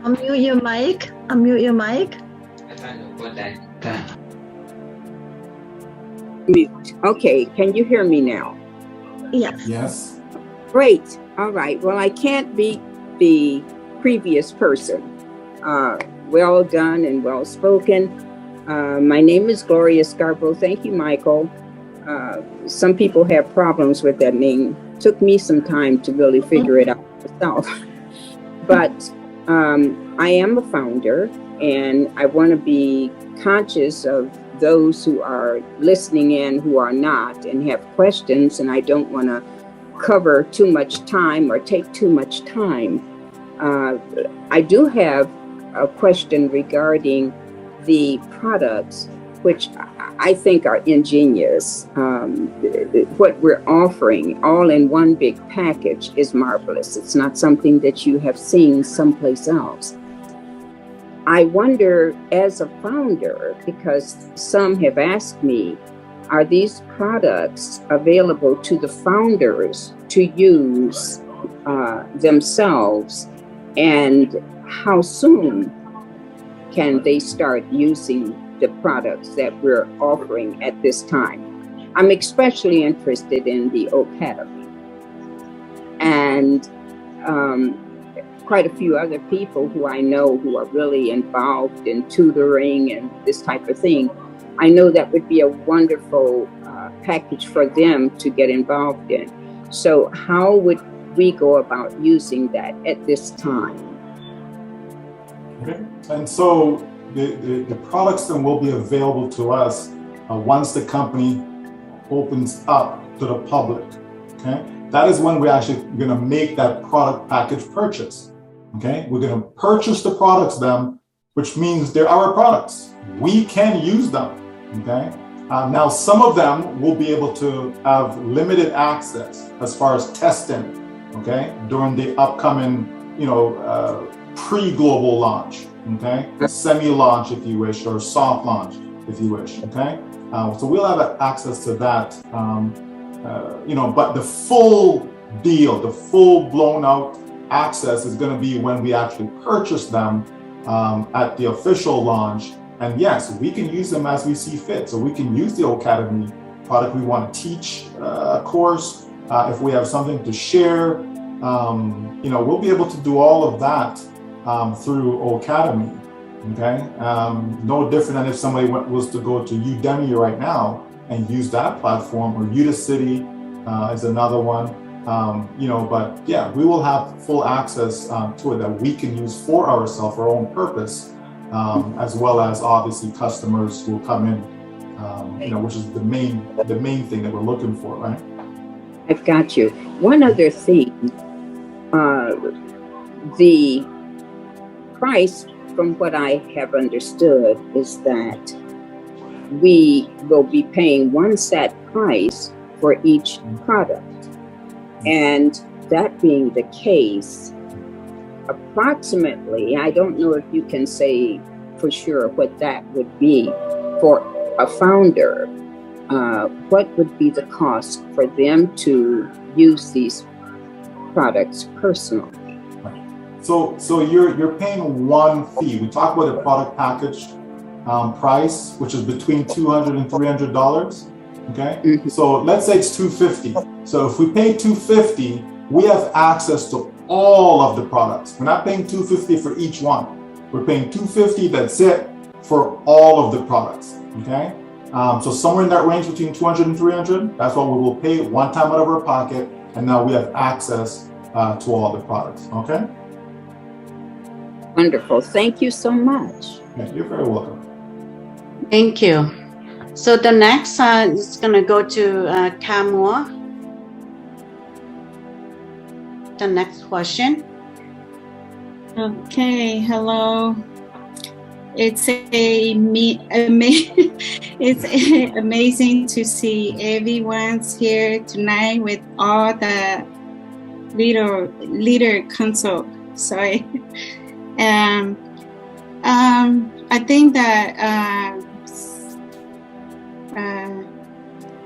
Unmute your mic. Unmute your mic. Mute. Okay, can you hear me now? Yes. Yes. Great. All right. Well, I can't beat the previous person. Well done and well spoken. My name is Gloria Scarborough. Thank you, Michael. Some people have problems with that name. Took me some time to really figure it out myself. But I am a founder, and I want to be conscious of those who are listening in who are not and have questions, and I don't want to cover too much time or take too much time. I do have a question regarding the products, which I think are ingenious. What we're offering all in one big package is marvelous. It's not something that you have seen someplace else. I wonder, as a founder, because some have asked me, are these products available to the founders to use themselves, and how soon can they start using the products that we're offering at this time? I'm especially interested in the OPEP, and quite a few other people who I know who are really involved in tutoring and this type of thing. I know that would be a wonderful package for them to get involved in. So how would we go about using that at this time? Okay. And so the products then will be available to us once the company opens up to the public. Okay. That is when we're actually going to make that product package purchase. Okay. We're going to purchase the products then, which means they're our products. We can use them. Okay. Now, some of them will be able to have limited access as far as testing, okay, during the upcoming, pre-global launch, okay, semi-launch if you wish, or soft launch if you wish, okay. So we'll have access to that, but the full deal, the full blown out access is going to be when we actually purchase them at the official launch. And yes, we can use them as we see fit. So we can use the Academy product. We want to teach a course. If we have something to share, we'll be able to do all of that through Academy. Okay, no different than if somebody was to go to Udemy right now and use that platform, or Udacity is another one. But yeah, we will have full access to it that we can use for ourselves, our own purpose. As well as obviously customers who will come in, which is the main thing that we're looking for, right? I've got you. One other thing, the price, from what I have understood, is that we will be paying one set price for each product. And that being the case, approximately, I don't know if you can say for sure what that would be for a founder, what would be the cost for them to use these products personally? So you're paying one fee. We talk about a product package price, which is between $200 and $300. Okay, mm-hmm. So let's say it's $250. So if we pay $250, we have access to all of the products. We're not paying $250 for each one. We're paying $250. That's it for all of the products. Okay, so somewhere in that range between $200 and $300. That's what we will pay one time out of our pocket, and now we have access to all the products. Okay. Wonderful. Thank you so much. Yeah, you're very welcome. Thank you. So the next is going to go to Kamua. The next question. Okay, hello. It's amazing to see everyone's here tonight with all the leader consult. Sorry. I think that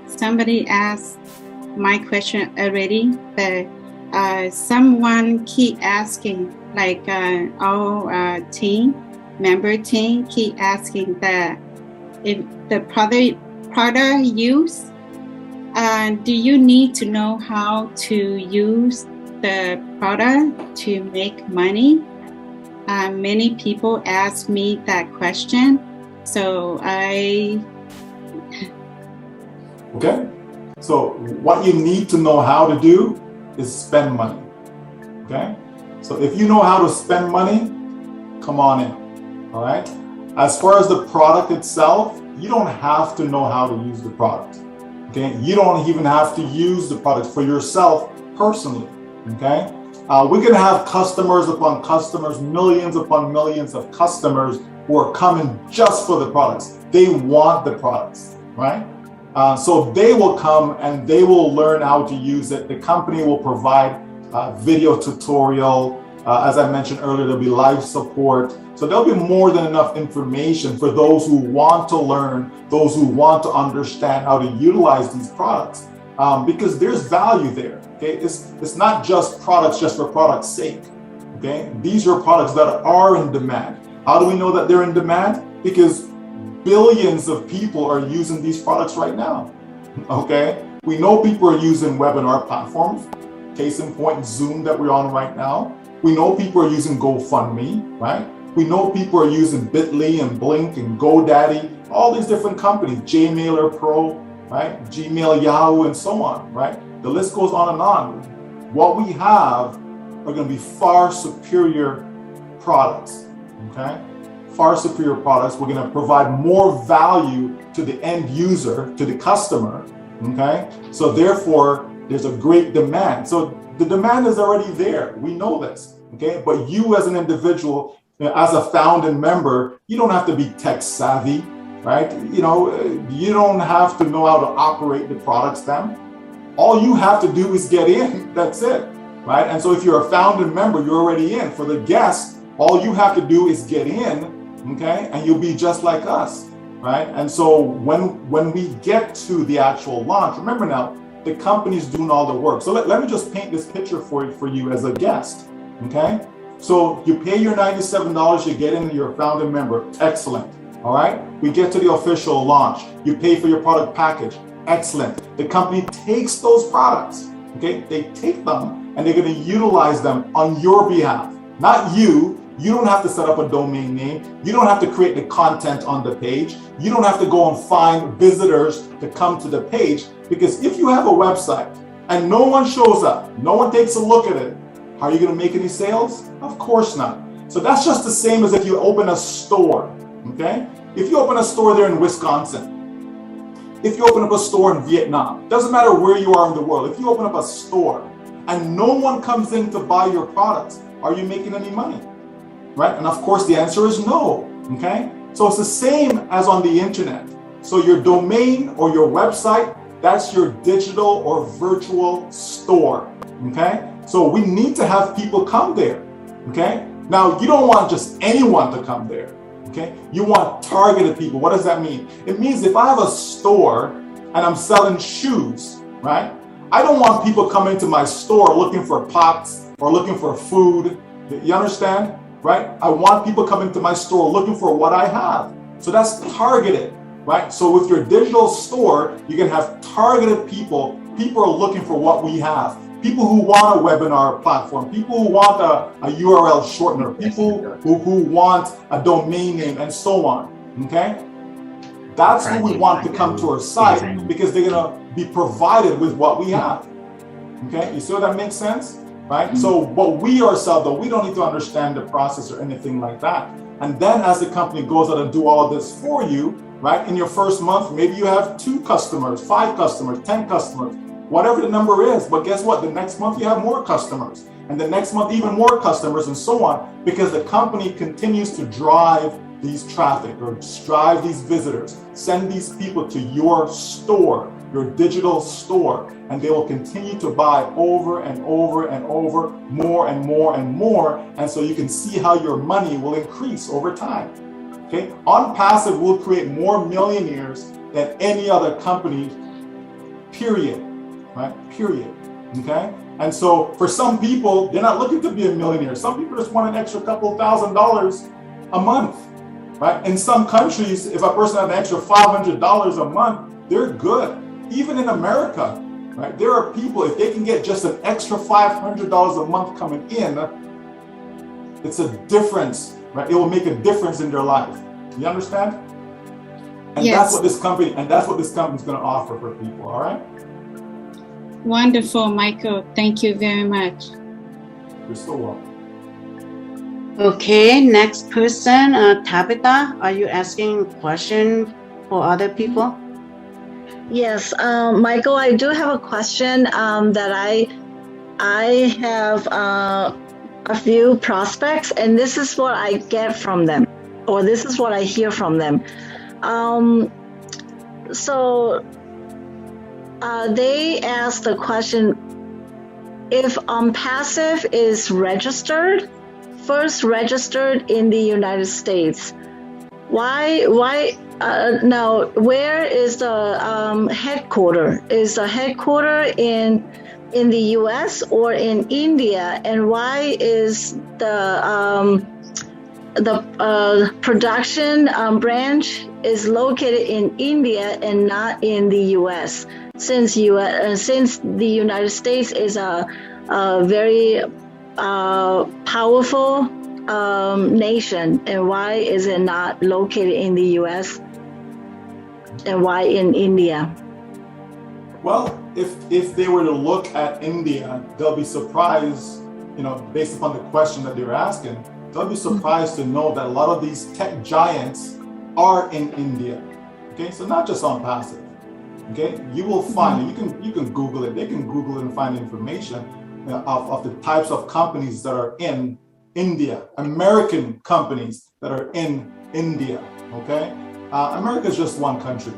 somebody asked my question already, but someone keep asking, like our member team keep asking that if the product use, do you need to know how to use the product to make money? Many people ask me that question, so Okay, so what you need to know how to do is spend money. Okay, so if you know how to spend money, come on in. All right. As far as the product itself, you don't have to know how to use the product. Okay, you don't even have to use the product for yourself personally. Okay, we're gonna have customers upon customers, millions upon millions of customers who are coming just for the products. They want the products, right? So they will come and they will learn how to use it. The company will provide video tutorial. As I mentioned earlier, there'll be live support. So there'll be more than enough information for those who want to learn, those who want to understand how to utilize these products, because there's value there. Okay, it's not just products just for product's sake. Okay, these are products that are in demand. How do we know that they're in demand? Because billions of people are using these products right now. Okay, we know people are using webinar platforms. Case in point, Zoom that we're on right now. We know people are using GoFundMe, right? We know people are using Bitly and Blink and GoDaddy, all these different companies, Jmailer Pro, right? Gmail, Yahoo, and so on, right? The list goes on and on. What we have are going to be far superior products, okay? Far superior products. We're going to provide more value to the end user, to the customer, okay? So therefore, there's a great demand. So the demand is already there. We know this, okay? But you as an individual, as a founding member, you don't have to be tech savvy. right? You don't have to know how to operate the products then. All you have to do is get in, that's it, right? And so if you're a founding member, you're already in. For the guests, all you have to do is get in, okay? And you'll be just like us, right? And so when we get to the actual launch, remember now, the company's doing all the work. So let me just paint this picture for you as a guest, okay? So you pay your $97, you get in, you're a founding member, excellent, all right? We get to the official launch, you pay for your product package, excellent. The company takes those products, okay? They take them and they're gonna utilize them on your behalf, not you. You don't have to set up a domain name. You don't have to create the content on the page. You don't have to go and find visitors to come to the page, because if you have a website and no one shows up, no one takes a look at it, are you gonna make any sales? Of course not. So that's just the same as if you open a store, okay? If you open a store there in Wisconsin, if you open up a store in Vietnam, doesn't matter where you are in the world, if you open up a store and no one comes in to buy your products, are you making any money? Right? And of course the answer is no, okay? So it's the same as on the internet. So your domain or your website, that's your digital or virtual store, okay? So we need to have people come there, okay? Now you don't want just anyone to come there, okay? You want targeted people. What does that mean? It means if I have a store and I'm selling shoes, right? I don't want people coming to my store looking for pots or looking for food. You understand? Right? I want people coming to my store looking for what I have. So that's targeted, right? So with your digital store, you can have targeted people. People are looking for what we have. People who want a webinar platform, people who want a URL shortener, people who want a domain name and so on, okay? That's who we want to come to our site, because they're gonna be provided with what we have, okay? You see what that makes sense? Right? So, but we ourselves, though, we don't need to understand the process or anything like that. And then as the company goes out and do all this for you, right? In your first month, maybe you have 2 customers, 5 customers, 10 customers, whatever the number is. But guess what? The next month you have more customers, and the next month even more customers, and so on, because the company continues to drive these traffic or drive these visitors, send these people to your store, your digital store, and they will continue to buy over and over and over, more and more and more. And so you can see how your money will increase over time. Okay, On Passive will create more millionaires than any other company, period, right? Period. Okay, and so for some people, they're not looking to be a millionaire. Some people just want an extra couple $1,000s a month, right? In some countries, if a person has an extra $500 a month, they're good. Even in America, right? There are people, if they can get just an extra $500 a month coming in, it's a difference, right? It will make a difference in their life. You understand? And Yes. that's what this company is going to offer for people. All right? Wonderful, Michael. Thank you very much. You're so welcome. Okay, next person, Tabitha, are you asking a question for other people? Yes, Michael, I do have a question that I have a few prospects, and this is what I get from them, or this is what I hear from them. So they asked the question, if Passive is first registered in the United States, why now where is the headquarter? Is the headquarter in the US or in India? And why is the production branch is located in India and not in the US? Since the United States is a very powerful nation, and why is it not located in the US, and why in India? Well, if they were to look at India, they'll be surprised, based upon the question that they're asking, they'll be surprised to know that a lot of these tech giants are in India. Okay, so not just On Passive. Okay, you will find it. You can Google it. They can Google it and find information of the types of companies that are in India, American companies that are in India. Okay, America is just one country,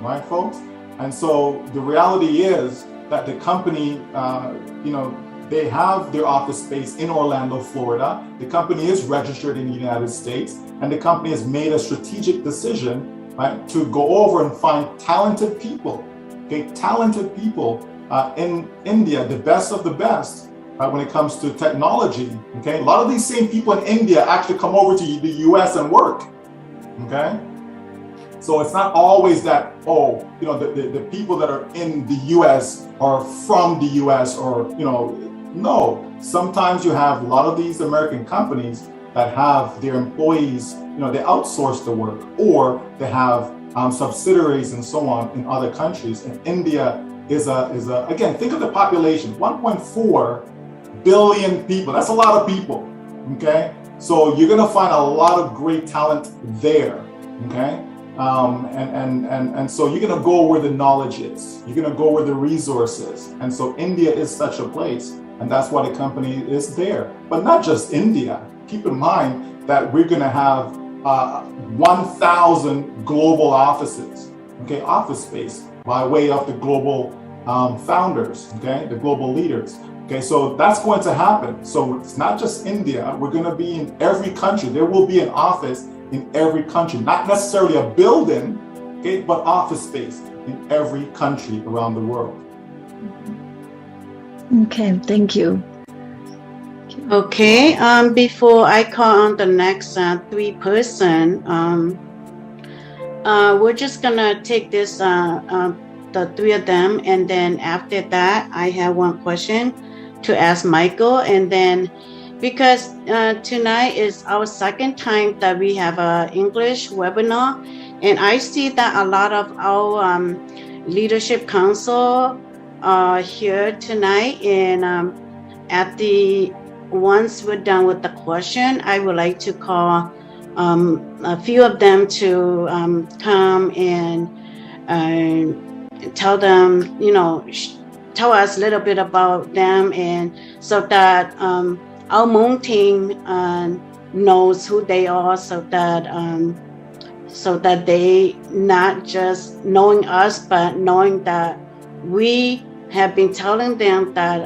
right, folks? And so the reality is that the company, they have their office space in Orlando, Florida. The company is registered in the United States, and the company has made a strategic decision, right, to go over and find talented people, talented people in India, the best of the best, when it comes to technology. Okay, a lot of these same people in India actually come over to the U.S. and work. Okay, so it's not always that the people that are in the U.S. are from the U.S. or no. Sometimes you have a lot of these American companies that have their employees, they outsource the work, or they have subsidiaries and so on in other countries. And India is a again, think of the population, 1.4 billion people. That's a lot of people. Okay, so you're gonna find a lot of great talent there. Okay, and so you're gonna go where the knowledge is. You're gonna go where the resources. And so India is such a place, and that's why the company is there. But not just India. Keep in mind that we're gonna have 1,000 global offices, okay, office space by way of the global founders, okay, the global leaders. Okay, so that's going to happen. So it's not just India. We're going to be in every country. There will be an office in every country, not necessarily a building, okay, but office space in every country around the world. Okay, thank you. Okay, before I call on the next three person, we're just gonna take this, the three of them, and then after that, I have one question to ask Michael. And then because tonight is our second time that we have a English webinar, and I see that a lot of our leadership council are here tonight. And at the once we're done with the question, I would like to call a few of them to come and tell them, tell us a little bit about them, and so that our Hmong team knows who they are, so that they not just knowing us, but knowing that we have been telling them that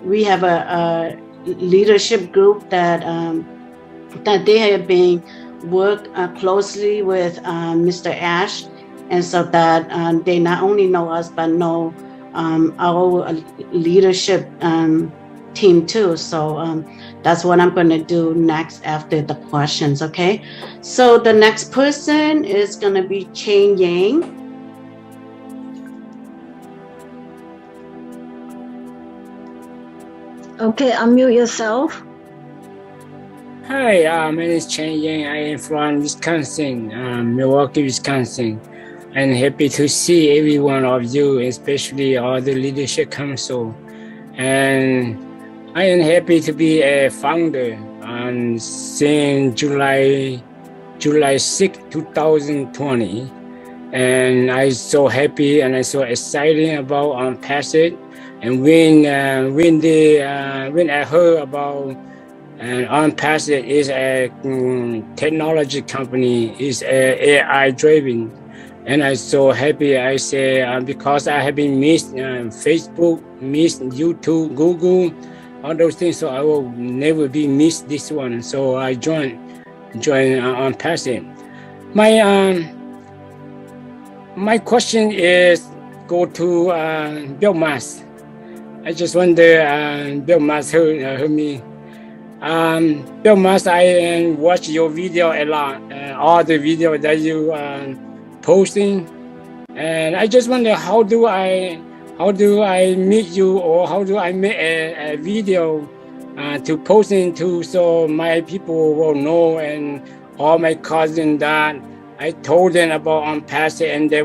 we have a leadership group that they have been work closely with Mr. Ash. And so that they not only know us, but know our leadership team too. So that's what I'm going to do next after the questions, okay? So the next person is going to be Chen Yang. Okay, unmute yourself. Hi, my name is Chen Yang. I am from Wisconsin, Milwaukee, Wisconsin. I'm happy to see every one of you, especially all the leadership council. And I am happy to be a founder since July 6, 2020. And I'm so happy and I'm so excited about Passage. And when I heard about Passage is a technology company, is AI driven. And I'm so happy. I say because I have been missed Facebook, missed YouTube, Google, all those things. So I will never be missed this one. So I join on Passage. My question is go to Bill Mass. I just wonder, Bill Mass heard me. Bill Mass, I watch your video a lot, all the video that you posting, and I just wonder how do I meet you, or how do I make a video to post into, so my people will know, and all my cousins that I told them about Passage, and they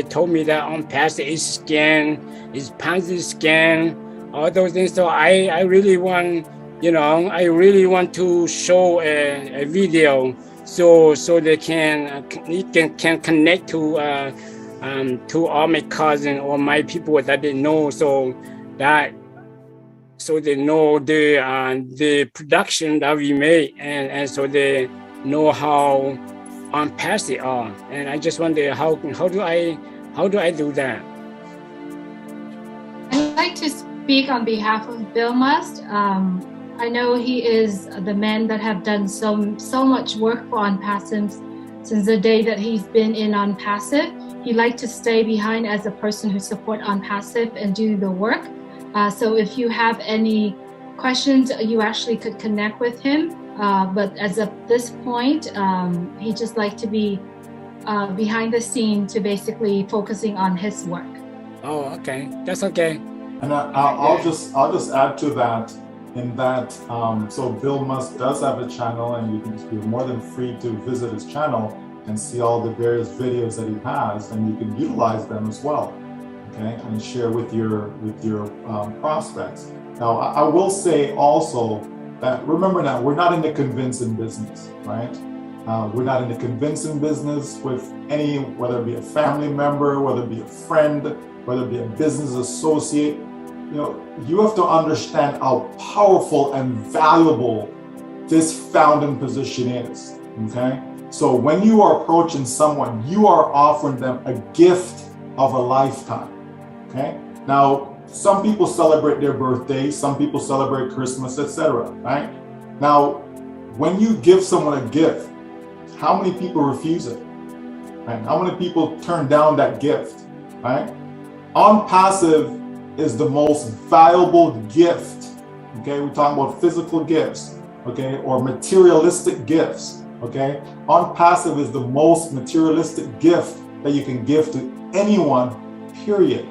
told me that Passage is scam, is Ponzi scam, all those things. So I really want, I really want to show a video so they can connect to all my cousins or my people that they know, so they know the production that we made, and so they know how pass it on, and I just wonder how do I do that? I'd like to speak on behalf of Bill Must. I know he is the man that have done so much work for OnPassive since the day that he's been in OnPassive. He liked to stay behind as a person who support OnPassive and do the work. So if you have any questions, you actually could connect with him. But as of this point, he just like to be behind the scene to basically focusing on his work. Oh, okay, that's okay. And I'll just add to that. In that, so Bill Musk does have a channel, and you're more than free to visit his channel and see all the various videos that he has, and you can utilize them as well, okay, and share with your prospects. Now, I will say also that remember now, we're not in the convincing business, right? We're not in the convincing business with any, whether it be a family member, whether it be a friend, whether it be a business associate. You know, you have to understand how powerful and valuable this founding position is, okay? So when you are approaching someone, you are offering them a gift of a lifetime, okay? Now, some people celebrate their birthday, some people celebrate Christmas, etc., right? Now, when you give someone a gift, how many people refuse it, right? How many people turn down that gift, right? OnPassive is the most valuable gift, okay? We're talking about physical gifts, okay, or materialistic gifts, okay? OnPassive is the most materialistic gift that you can give to anyone, period,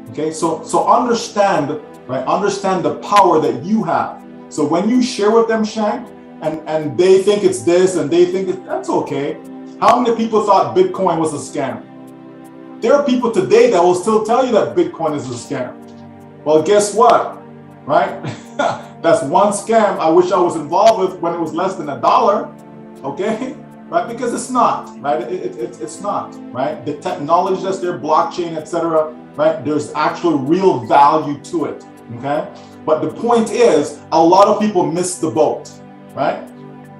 okay? So understand, right? Understand the power that you have. So when you share with them, Shank, and they think it's this and they think that's okay. How many people thought Bitcoin was a scam? There are people today that will still tell you that Bitcoin is a scam. Well, guess what, right? That's one scam I wish I was involved with when it was less than $1, okay? Right, because it's not, right? It's not, right? The technology that's there, blockchain, etc., right? There's actual real value to it, okay? But the point is, a lot of people miss the boat, right?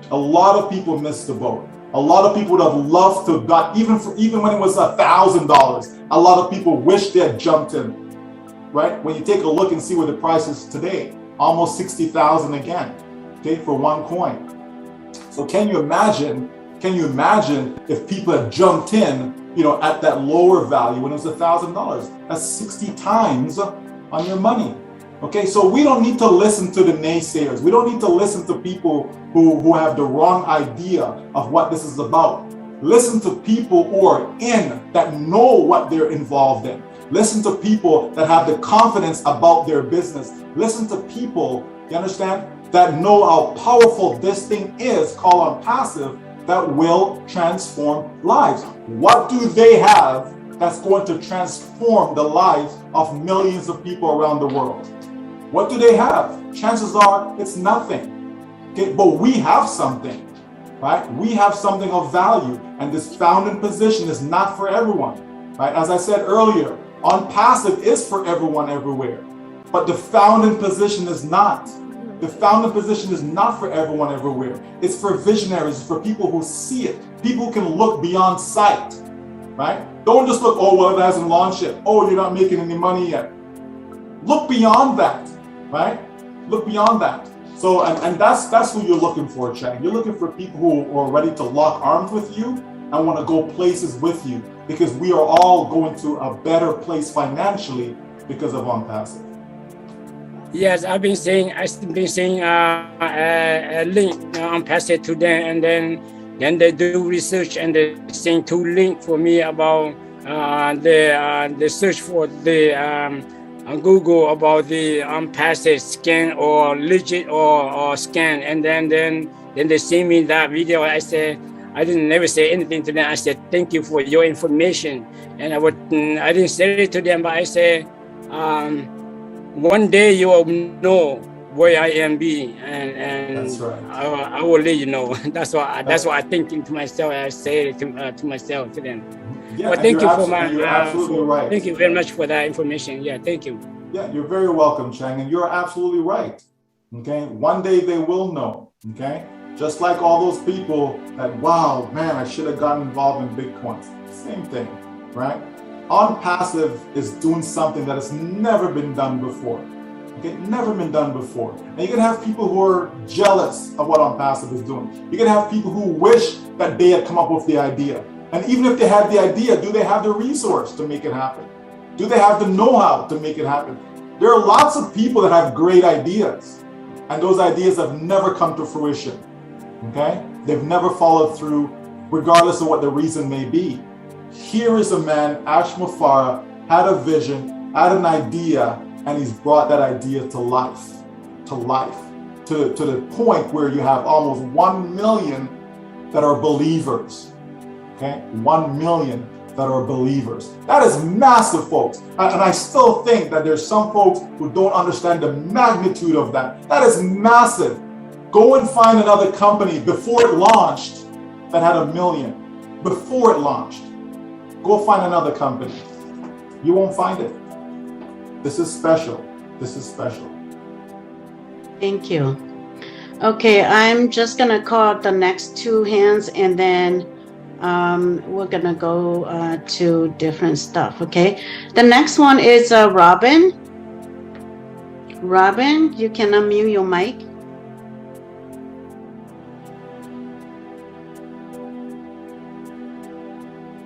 A lot of people miss the boat. A lot of people would have loved to have got, even when it was $1,000, a lot of people wish they had jumped in. Right? When you take a look and see where the price is today, almost 60,000 again, okay, for one coin. So can you imagine if people had jumped in, you know, at that lower value when it was $1,000? That's 60 times on your money. Okay, so we don't need to listen to the naysayers. We don't need to listen to people who have the wrong idea of what this is about. Listen to people who are in, that know what they're involved in. Listen to people that have the confidence about their business. Listen to people, you understand, that know how powerful this thing is called OnPassive that will transform lives. What do they have that's going to transform the lives of millions of people around the world? What do they have? Chances are it's nothing. Okay, but we have something, right? We have something of value, and this founding position is not for everyone, right? As I said earlier, OnPassive is for everyone everywhere, but the founding position is not. The founding position is not for everyone everywhere. It's for visionaries, it's for people who see it, people who can look beyond sight, right? Don't just look, oh, well, it hasn't launched yet. Oh, you're not making any money yet. Look beyond that, right? Look beyond that. So, and that's who you're looking for, Chang. You're looking for people who are ready to lock arms with you and want to go places with you, because we are all going to a better place financially because of OnPassive. Yes, I've been saying a link OnPassive to them, and then they do research and they send 2 links for me about the search for the on Google about the OnPassive scan or legit or scan, and then they send me that video. I said, I didn't never say anything to them. I said, thank you for your information. And I didn't say it to them, but I said, one day you will know where I am be, and that's right. I will let you know. That's what I'm thinking to myself. I say it to myself, to them. Yeah, but thank you for you're absolutely right. Thank you very much for that information. Yeah, thank you. Yeah, you're very welcome, Chang, and you're absolutely right. Okay, one day they will know. Okay, Just like all those people that, wow, man, I should have gotten involved in Bitcoin. Same thing, right? On passive is doing something that has never been done before. Okay, never been done before. And you can have people who are jealous of what on passive is doing. You can have people who wish that they had come up with the idea. And even if they had the idea, do they have the resource to make it happen? Do they have the know-how to make it happen? There are lots of people that have great ideas, and those ideas have never come to fruition. Okay? They've never followed through, regardless of what the reason may be. Here is a man, Ash Mufara, had a vision, had an idea, and he's brought that idea to life, to the point where you have almost 1 million that are believers. Okay? 1 million that are believers. That is massive, folks. And I still think that there's some folks who don't understand the magnitude of that. That is massive. Go and find another company before it launched that had 1 million. Before it launched. Go find another company. You won't find it. This is special. This is special. Thank you. Okay, I'm just gonna call out the next 2 hands, and then we're gonna go to different stuff. Okay, the next one is Robin. Robin, you can unmute your mic.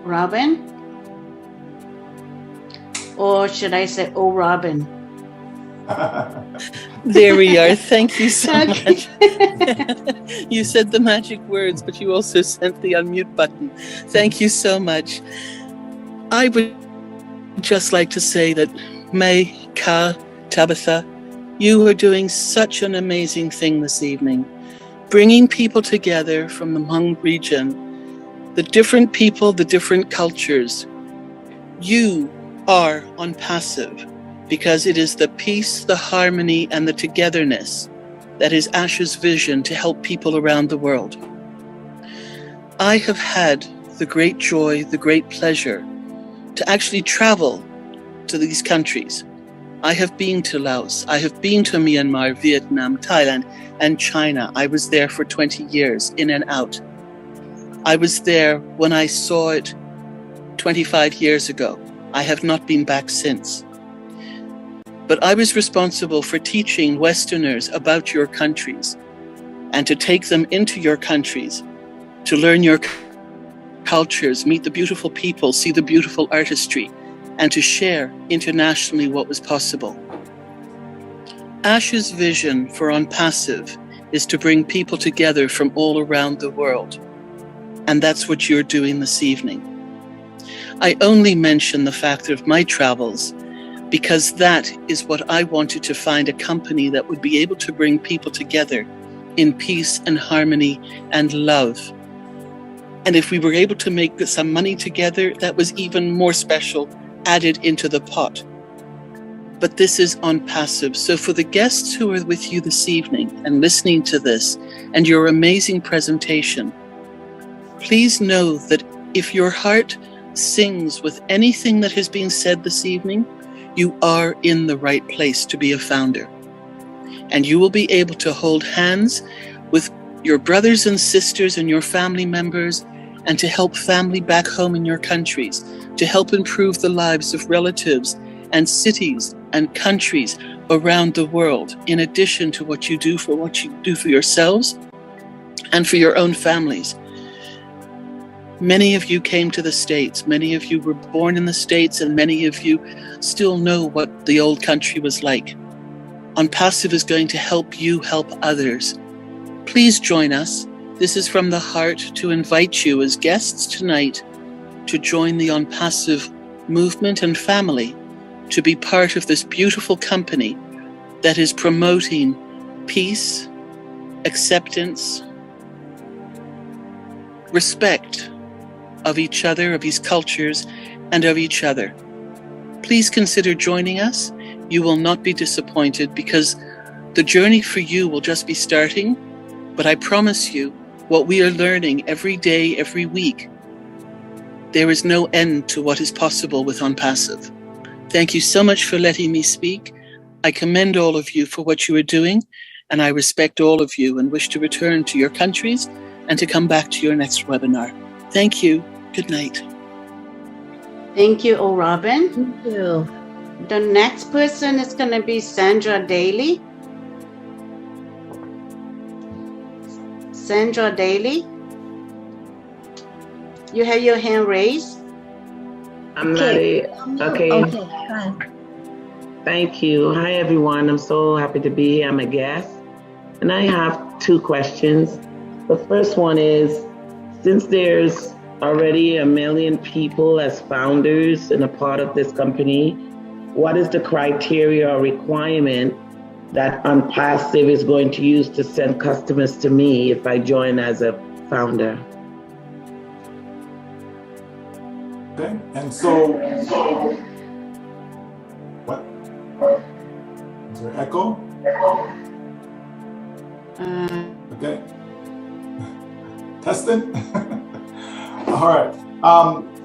Robin? Or should I say, oh, Robin? There we are. Thank you so much. You said the magic words, but you also sent the unmute button. Thank you so much. I would just like to say that May, Ka, Tabitha, you are doing such an amazing thing this evening, bringing people together from the Hmong region, the different people, the different cultures. You are on passive because it is the peace, the harmony, and the togetherness that is Ash's vision to help people around the world. I have had the great joy, the great pleasure to actually travel to these countries. I have been to Laos, I have been to Myanmar, Vietnam, Thailand, and China. I was there for 20 years, in and out. I was there when I saw it 25 years ago. I have not been back since. But I was responsible for teaching Westerners about your countries and to take them into your countries, to learn your cultures, meet the beautiful people, see the beautiful artistry, and to share internationally what was possible. Ash's vision for On Passive is to bring people together from all around the world. And that's what you're doing this evening. I only mention the fact of my travels because that is what I wanted to find, a company that would be able to bring people together in peace and harmony and love. And if we were able to make some money together, that was even more special, added into the pot. But this is On Passive. So for the guests who are with you this evening and listening to this and your amazing presentation, please know that if your heart sings with anything that has been said this evening, you are in the right place to be a founder. And you will be able to hold hands with your brothers and sisters and your family members and to help family back home in your countries, to help improve the lives of relatives and cities and countries around the world, in addition to what you do for yourselves and for your own families. Many of you came to the States, many of you were born in the States, and many of you still know what the old country was like. On Passive is going to help you help others. Please join us. This is from the heart to invite you as guests tonight to join the On Passive movement and family, to be part of this beautiful company that is promoting peace, acceptance, respect of each other, of these cultures, and of each other. Please consider joining us. You will not be disappointed because the journey for you will just be starting. But I promise you, what we are learning every day, every week, there is no end to what is possible with On Passive. Thank you so much for letting me speak. I commend all of you for what you are doing. And I respect all of you and wish to return to your countries and to come back to your next webinar. Thank you. Good night. Thank you, O Robin. Thank you. The next person is going to be Sandra Daly. Sandra Daly, you have your hand raised. I'm ready. Okay. Okay, fine. Thank you. Hi, everyone. I'm so happy to be here. I'm a guest. And I have 2 questions. The first one is, since there's already 1 million people as founders and a part of this company, what is the criteria or requirement that OnPassive is going to use to send customers to me if I join as a founder? Okay, and so what? Is there echo? Okay. Testing. All right.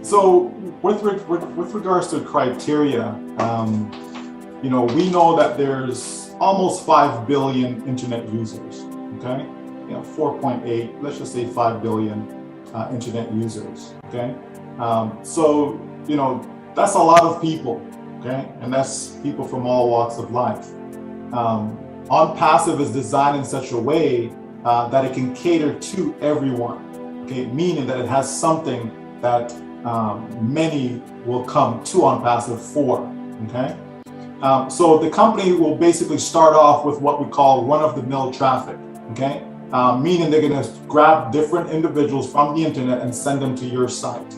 So with regards to criteria, you know, we know that there's almost 5 billion internet users. Okay, you know, 4.8. Let's just say 5 billion internet users. Okay. So, you know, that's a lot of people, okay? And that's people from all walks of life. OnPassive is designed in such a way that it can cater to everyone, okay? Meaning that it has something that many will come to OnPassive for, okay? So the company will basically start off with what we call run-of-the-mill traffic, okay? Meaning they're gonna grab different individuals from the internet and send them to your site.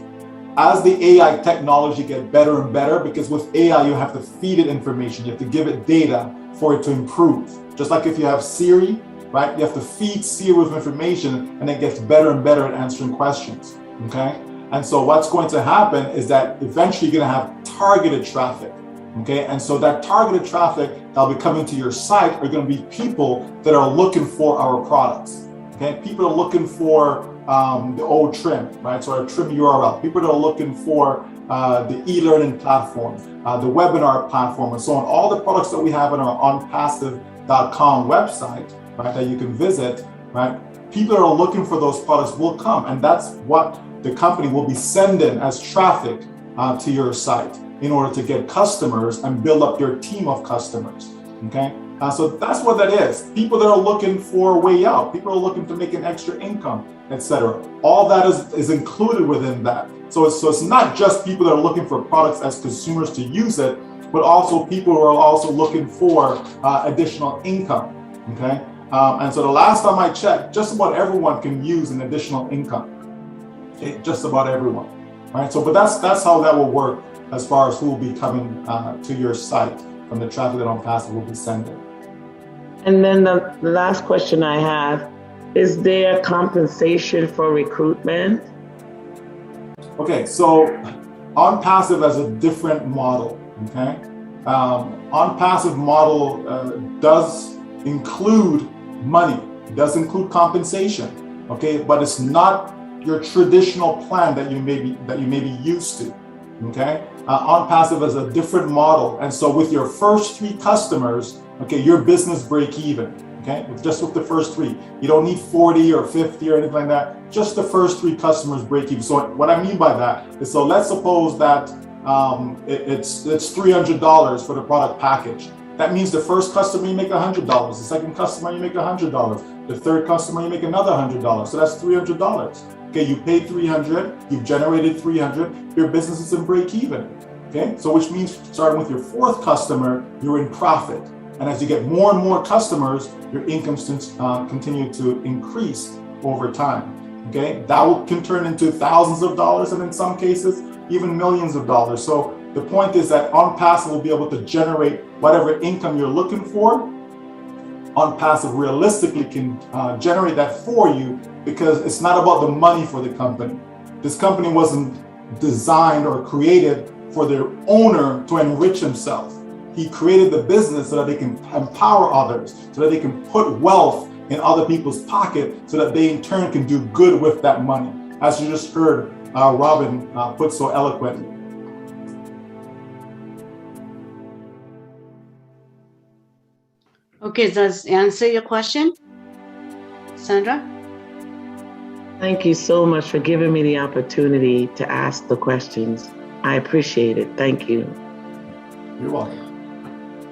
As the AI technology get better and better, because with AI, you have to feed it information, you have to give it data for it to improve. Just like if you have Siri, right? You have to feed Siri with information and it gets better and better at answering questions, okay? And so what's going to happen is that eventually you're gonna have targeted traffic, okay? And so that targeted traffic that'll be coming to your site are gonna be people that are looking for our products, okay? People are looking for the old trim, right? So our trim URL. People that are looking for the e-learning platform, the webinar platform, and so on. All the products that we have on our onpassive.com website, right, that you can visit, right? People that are looking for those products will come, and that's what the company will be sending as traffic to your site in order to get customers and build up your team of customers, okay? So that's what that is. People that are looking for a way out, people are looking to make an extra income, etc. All that is included within that. So it's not just people that are looking for products as consumers to use it, but also people who are also looking for additional income, okay? And so the last time I checked, just about everyone can use an additional income, okay? Just about everyone, right? So, but that's how that will work as far as who will be coming to your site from the traffic that OnPassive will be sending. And then the last question I have, is there compensation for recruitment? Okay, so OnPassive has a different model, okay? OnPassive model does include money, does include compensation, okay? But it's not your traditional plan that you may be used to, okay? OnPassive has a different model. And so with your first 3 customers, okay, your business break even, okay? Just with the first 3. You don't need 40 or 50 or anything like that. Just the first 3 customers break even. So what I mean by that is, so let's suppose that it's $300 for the product package. That means the first customer you make $100, the second customer you make $100, the third customer you make another $100. So that's $300. Okay, you paid $300, you've generated $300, your business is in break even. Okay, so which means starting with your 4th customer, you're in profit. And as you get more and more customers, your income continue to increase over time. Okay, that can turn into thousands of dollars, and in some cases, even millions of dollars. So the point is that OnPassive will be able to generate whatever income you're looking for. OnPassive realistically can generate that for you, because it's not about the money for the company. This company wasn't designed or created for their owner to enrich himself. He created the business so that they can empower others, so that they can put wealth in other people's pocket, so that they in turn can do good with that money, as you just heard Robin put so eloquently. Okay, does that answer your question, Sandra? Thank you so much for giving me the opportunity to ask the questions. I appreciate it. Thank you. You're welcome.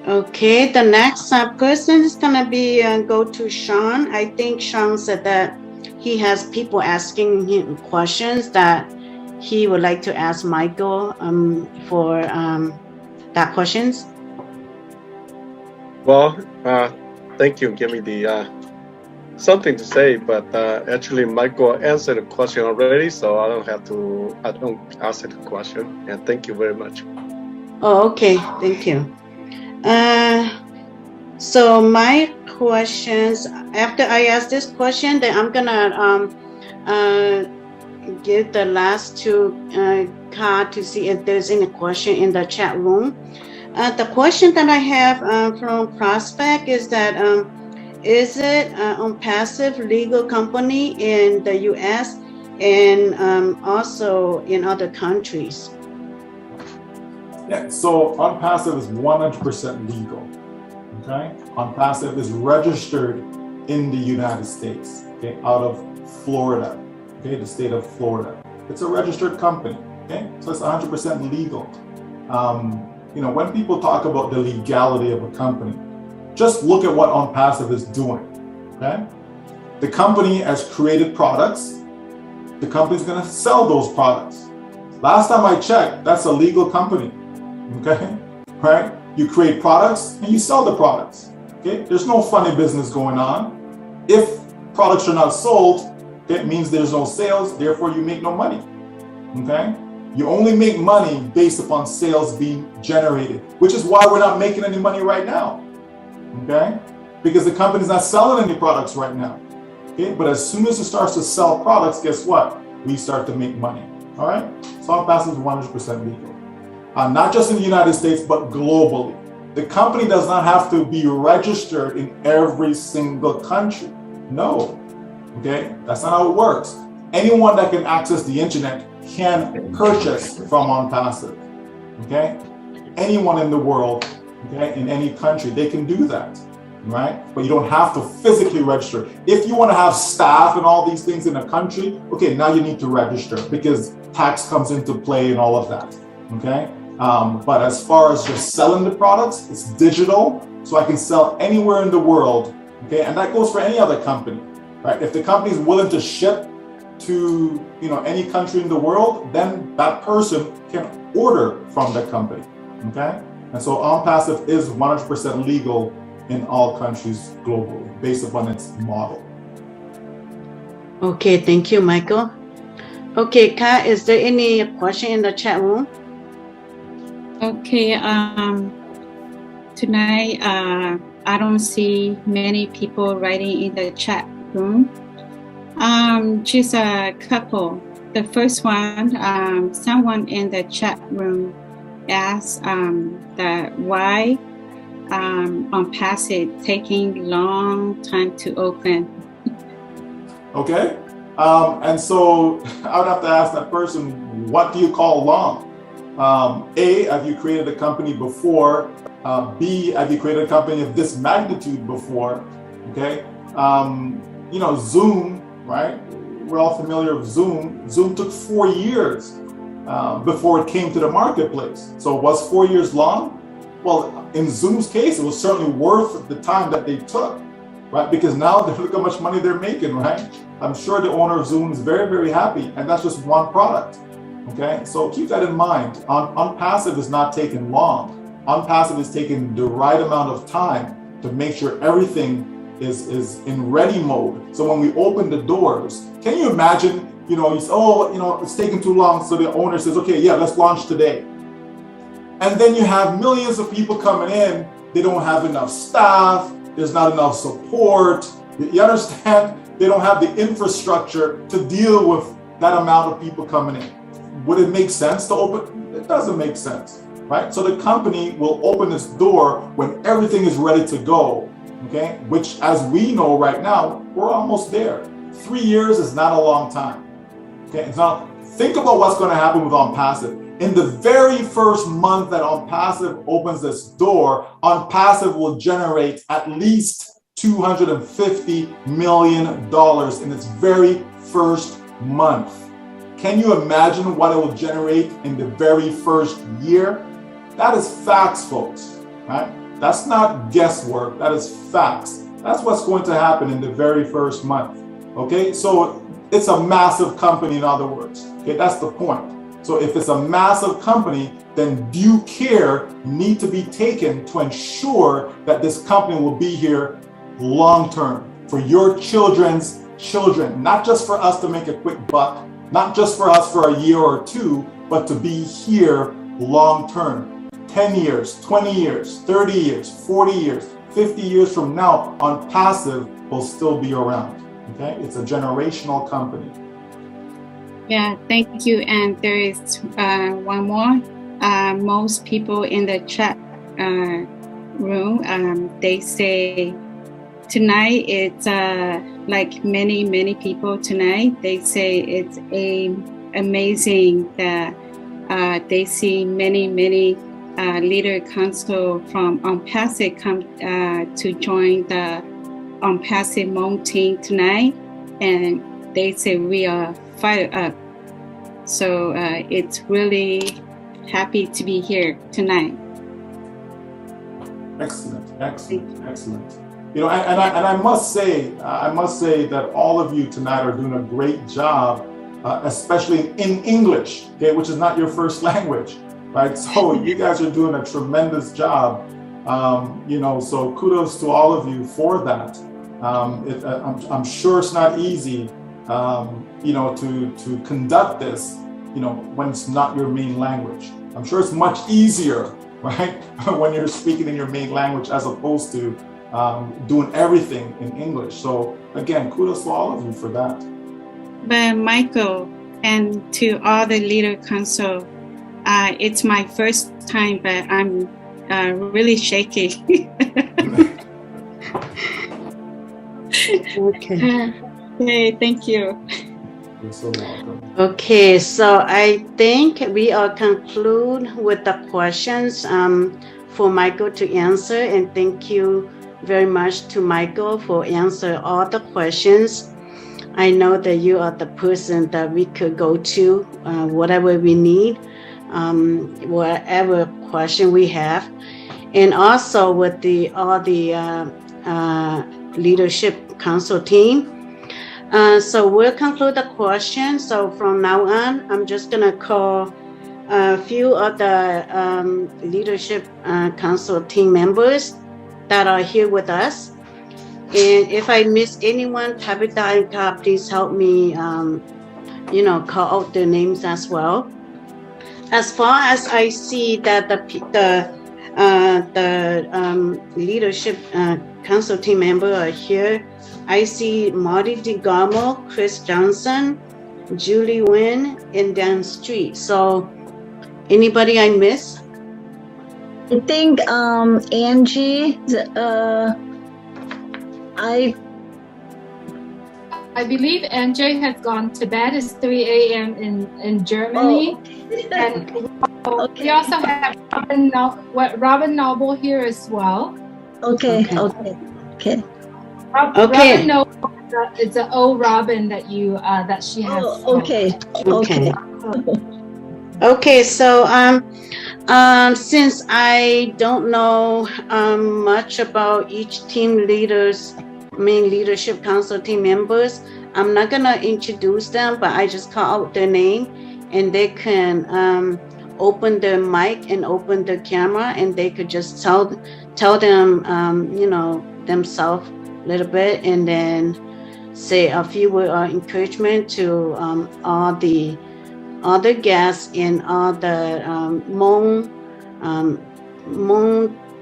Okay, the next person is gonna be go to Sean. I think Sean said that he has people asking him questions that he would like to ask Michael for that questions. Well, thank you. Give me the something to say, but actually Michael answered the question already, so I don't answer the question. And thank you very much. Oh, okay, thank you. So my questions, after I ask this question, then I'm gonna give the last two card to see if there's any question in the chat room. The question that I have from Prospect is that is it on passive legal company in the U.S. and also in other countries? Yeah, so OnPassive is 100% legal. Okay, OnPassive is registered in the United States. Okay, out of Florida. Okay, the state of Florida. It's a registered company. Okay, so it's 100% legal. You know, when people talk about the legality of a company, just look at what OnPassive is doing. Okay, the company has created products. The company's going to sell those products. Last time I checked, that's a legal company. Okay, right? You create products and you sell the products. Okay, there's no funny business going on. If products are not sold, it means there's no sales, therefore you make no money. Okay, you only make money based upon sales being generated, which is why we're not making any money right now. Okay, because the company's not selling any products right now. Okay, but as soon as it starts to sell products, guess what? We start to make money. All right, so OnPassive is 100% legal. Not just in the United States, but globally. The company does not have to be registered in every single country. No, okay? That's not how it works. Anyone that can access the internet can purchase from OnPassive, okay? Anyone in the world, okay, in any country, they can do that, right? But you don't have to physically register. If you want to have staff and all these things in a country, okay, now you need to register because tax comes into play and all of that, okay? But as far as just selling the products, it's digital, so I can sell anywhere in the world, okay? And that goes for any other company, right? If the company is willing to ship to, you know, any country in the world, then that person can order from the company, okay? And so OnPassive is 100% legal in all countries globally, based upon its model. Okay, thank you, Michael. Okay, Kat, is there any question in the chat room? Okay, tonight I don't see many people writing in the chat room. Just a couple. The first one, someone in the chat room asked that why OnPassive taking long time to open. Okay, and so I would have to ask that person, what do you call long? A, have you created a company before? B, have you created a company of this magnitude before? Okay, you know, Zoom, right? We're all familiar with Zoom. Zoom took 4 years before it came to the marketplace. So was 4 years long? Well, in Zoom's case, it was certainly worth the time that they took, right? Because now look how much money they're making, right? I'm sure the owner of Zoom is very, very happy, and that's just one product. Okay, so keep that in mind. OnPassive is not taking long. OnPassive is taking the right amount of time to make sure everything is in ready mode. So when we open the doors, can you imagine, you know, you say, oh, you know, it's taking too long. So the owner says, okay, yeah, let's launch today. And then you have millions of people coming in. They don't have enough staff. There's not enough support. You understand? They don't have the infrastructure to deal with that amount of people coming in. Would it make sense to open? It doesn't make sense, right? So the company will open its door when everything is ready to go, okay? Which, as we know right now, we're almost there. 3 years is not a long time, okay? It's not. Think about what's going to happen with OnPassive. In the very first month that OnPassive opens this door, OnPassive will generate at least $250 million in its very first month. Can you imagine what it will generate in the very first year? That is facts, folks, right? That's not guesswork, that is facts. That's what's going to happen in the very first month, okay? So it's a massive company, in other words, okay? That's the point. So if it's a massive company, then due care need to be taken to ensure that this company will be here long-term for your children's children, not just for us to make a quick buck, not just for us for a year or two, but to be here long-term. 10 years, 20 years, 30 years, 40 years, 50 years from now, OnPassive will still be around, okay? It's a generational company. Yeah, thank you. And there is one more. Most people in the chat room, they say tonight it's like many people tonight. They say it's amazing that they see many leader council from OnPassive come to join the OnPassive Hmong team tonight, and they say we are fired up. So it's really happy to be here tonight. Excellent. You know, and I must say that all of you tonight are doing a great job, especially in English, okay, which is not your first language, right? So you guys are doing a tremendous job. You know, so kudos to all of you for that. I'm sure it's not easy, you know, to conduct this, you know, when it's not your main language. I'm sure it's much easier, right, when you're speaking in your main language as opposed to doing everything in English. So again, kudos to all of you for that. But Michael, and to all the leader council, it's my first time, but I'm really shaky. Okay. Okay, thank you. You're so welcome. Okay, so I think we are conclude with the questions for Michael to answer, and thank you very much to Michael for answering all the questions. I know that you are the person that we could go to whatever we need, whatever question we have, and also with all the leadership council team. So we'll conclude the question. So from now on, I'm just gonna call a few of the leadership council team members that are here with us. And if I miss anyone, Tabitha and Ka, please help me, you know, call out their names as well. As far as I see that the leadership council team member are here, I see Marty DeGarmo, Chris Johnson, Julie Nguyen, and Dan Street. So anybody I miss? I think Angie, I believe NJ has gone to bed. It's 3 a.m. in Germany. And we also have Robin Noble here as well. Okay. Robin Noble, it's an old Robin that she has. Okay. Okay, so since I don't know much about each team main leadership council team members, I'm not gonna introduce them, but I just call out their name, and they can open their mic and open the camera, and they could just tell them you know, themselves a little bit, and then say a few words of encouragement to all the other guests and all the Hmong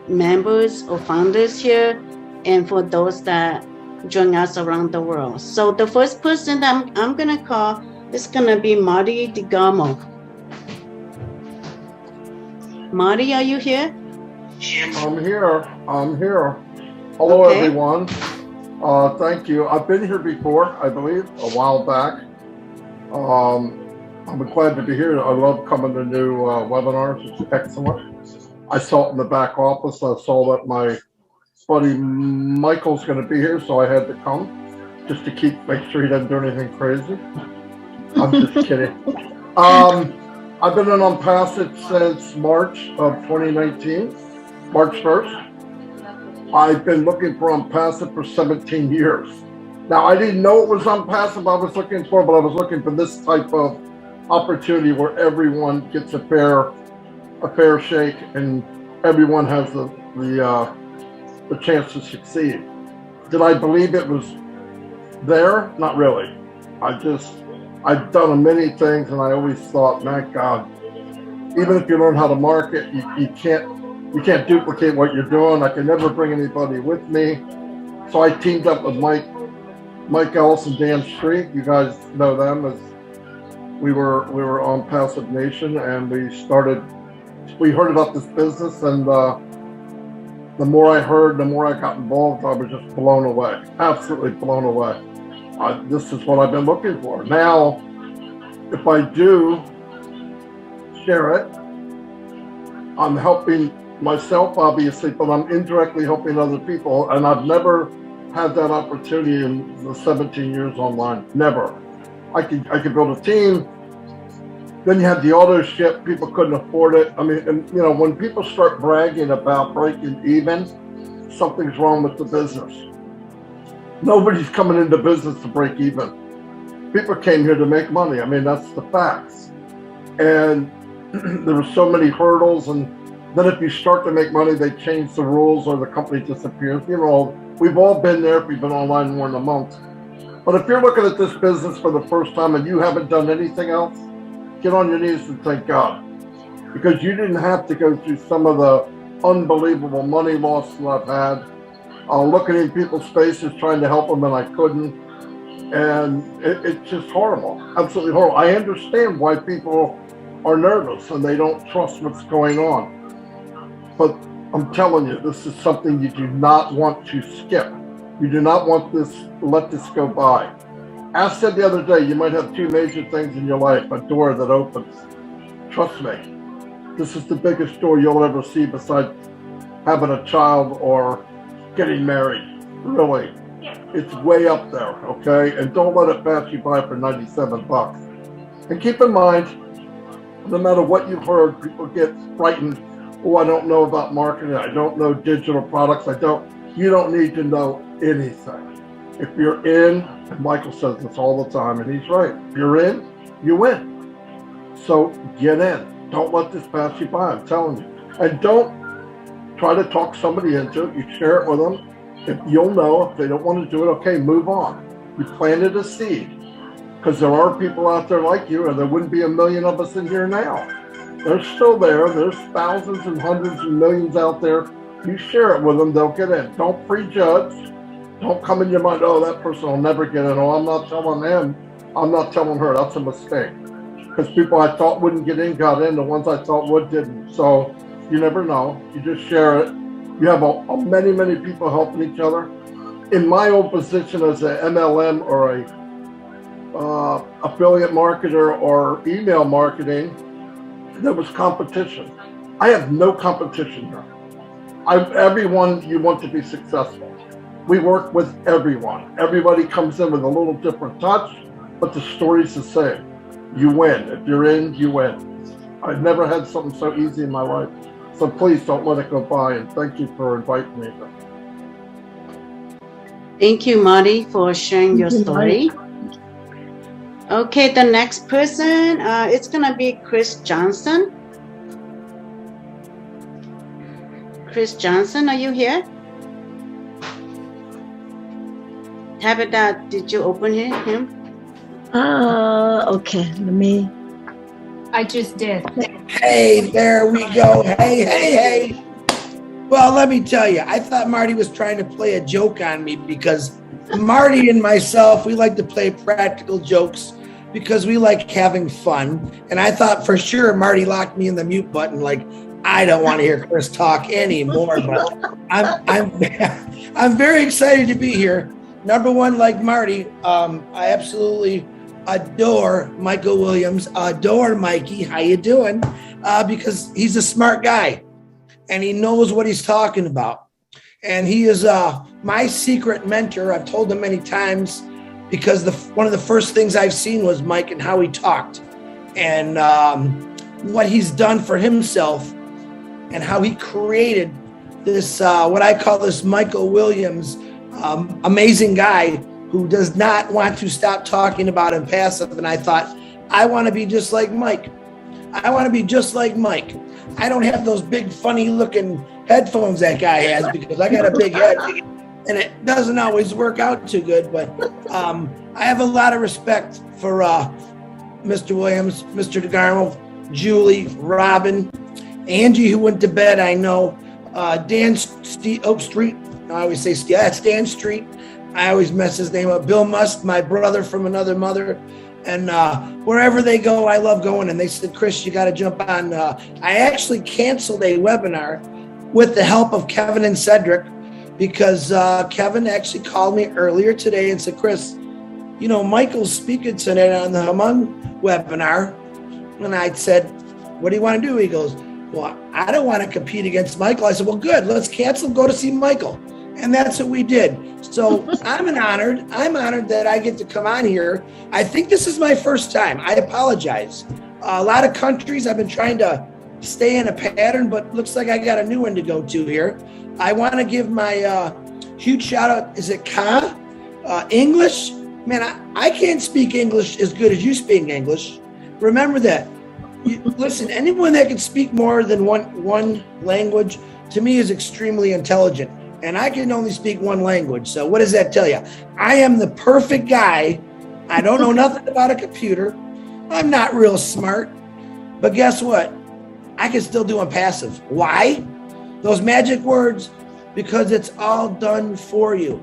members or founders here, and for those that join us around the world. So the first person that I'm gonna call is gonna be Marty DeGarmo. Marty, are you here? I'm here. Hello, Okay. everyone. Thank you. I've been here before, I believe, a while back. I'm glad to be here. I love coming to new webinars. It's excellent. I saw it in the back office. I saw that my buddy Michael's going to be here, so I had to come just to make sure he doesn't do anything crazy. I'm just kidding. I've been on Passive since March of 2019, March 1st. I've been looking for Passive for 17 years. Now, I didn't know it was Passive I was looking for, but I was looking for this type of opportunity where everyone gets a fair shake and everyone has the chance to succeed. Did I believe it was there? Not really. I've done many things, and I always thought, my God, even if you learn how to market, you can't duplicate what you're doing. I can never bring anybody with me. So I teamed up with Mike Ellis and Dan Street. You guys know them as we were on Passive Nation, and we heard about this business, and the more I heard, the more I got involved. I was just blown away, absolutely blown away. This is what I've been looking for. Now, if I do share it, I'm helping myself, obviously, but I'm indirectly helping other people. And I've never had that opportunity in the 17 years online. Never. I could build a team. Then you had the auto ship. People couldn't afford it. I mean, and when people start bragging about breaking even, something's wrong with the business. Nobody's coming into business to break even. People came here to make money. I mean, that's the facts. And there were so many hurdles. And then if you start to make money, they change the rules or the company disappears. We've all been there if we've been online more than a month. But if you're looking at this business for the first time and you haven't done anything else, get on your knees and thank God. Because you didn't have to go through some of the unbelievable money loss that I've had. Looking in people's faces, trying to help them, and I couldn't. And it's just horrible, absolutely horrible. I understand why people are nervous and they don't trust what's going on. But I'm telling you, this is something you do not want to skip. You do not want let this go by. As said the other day, you might have two major things in your life, a door that opens. Trust me, this is the biggest door you'll ever see besides having a child or getting married. Really, it's way up there, okay? And don't let it pass you by for 97 bucks. And keep in mind, no matter what you've heard, people get frightened. Oh, I don't know about marketing. I don't know digital products. You don't need to know anything. If you're in, and Michael says this all the time, and he's right. If you're in, you win. So get in. Don't let this pass you by, I'm telling you. And don't try to talk somebody into it. You share it with them. If you'll know if they don't want to do it, okay, move on. You planted a seed. Because there are people out there like you, and there wouldn't be a million of us in here now. They're still there. There's thousands and hundreds and millions out there. You share it with them, they'll get in. Don't prejudge. Don't come in your mind, oh, that person will never get in. Oh, I'm not telling him. I'm not telling her. That's a mistake. Because people I thought wouldn't get in got in. The ones I thought would didn't. So you never know. You just share it. You have many, many people helping each other. In my old position as an MLM or a affiliate marketer or email marketing, there was competition. I have no competition here. Everyone, you want to be successful. We work with everyone. Everybody comes in with a little different touch, but the story's the same. You win. If you're in, you win. I've never had something so easy in my life. So please don't let it go by, and thank you for inviting me. Thank you, Marty, for sharing your story. Okay, the next person, it's gonna be Chris Johnson. Chris Johnson, are you here? Tabitha, did you open him? Okay, let me. I just did. Hey, there we go. Hey. Well, let me tell you, I thought Marty was trying to play a joke on me because Marty and myself, we like to play practical jokes because we like having fun. And I thought for sure Marty locked me in the mute button, like I don't want to hear Chris talk anymore. But I'm very excited to be here. Number one, like Marty, I absolutely adore Micheal Williams, adore Mikey. How you doing? Because he's a smart guy and he knows what he's talking about. And he is my secret mentor. I've told him many times because one of the first things I've seen was Mike and how he talked and what he's done for himself and how he created this, what I call this Micheal Williams, amazing guy who does not want to stop talking about impassive. And I thought, I want to be just like Mike. I want to be just like Mike. I don't have those big, funny looking headphones that guy has because I got a big head and it doesn't always work out too good. But I have a lot of respect for Mr. Williams, Mr. DeGarmo, Julie, Robin, Angie, who went to bed, I know, Dan Oak Street. I always say, yeah, that's Dan Street. I always mess his name up. Bill Must, my brother from another mother. And wherever they go, I love going. And they said, Chris, you got to jump on. I actually canceled a webinar with the help of Kevin and Cedric because Kevin actually called me earlier today and said, Chris, you know, Michael's speaking tonight on the Hmong webinar. And I said, what do you want to do? He goes, well, I don't want to compete against Michael. I said, well, good. Let's cancel, go to see Michael. And that's what we did. So I'm honored that I get to come on here. I think this is my first time. I apologize. A lot of countries I've been trying to stay in a pattern, but looks like I got a new one to go to here. I want to give my huge shout out. Is it Ka? English? Man, I can't speak English as good as you speak English. Remember that. Listen, anyone that can speak more than one language, to me, is extremely intelligent. And I can only speak one language. So what does that tell you? I am the perfect guy. I don't know nothing about a computer. I'm not real smart. But guess what? I can still do impassive. Why? Those magic words, because it's all done for you.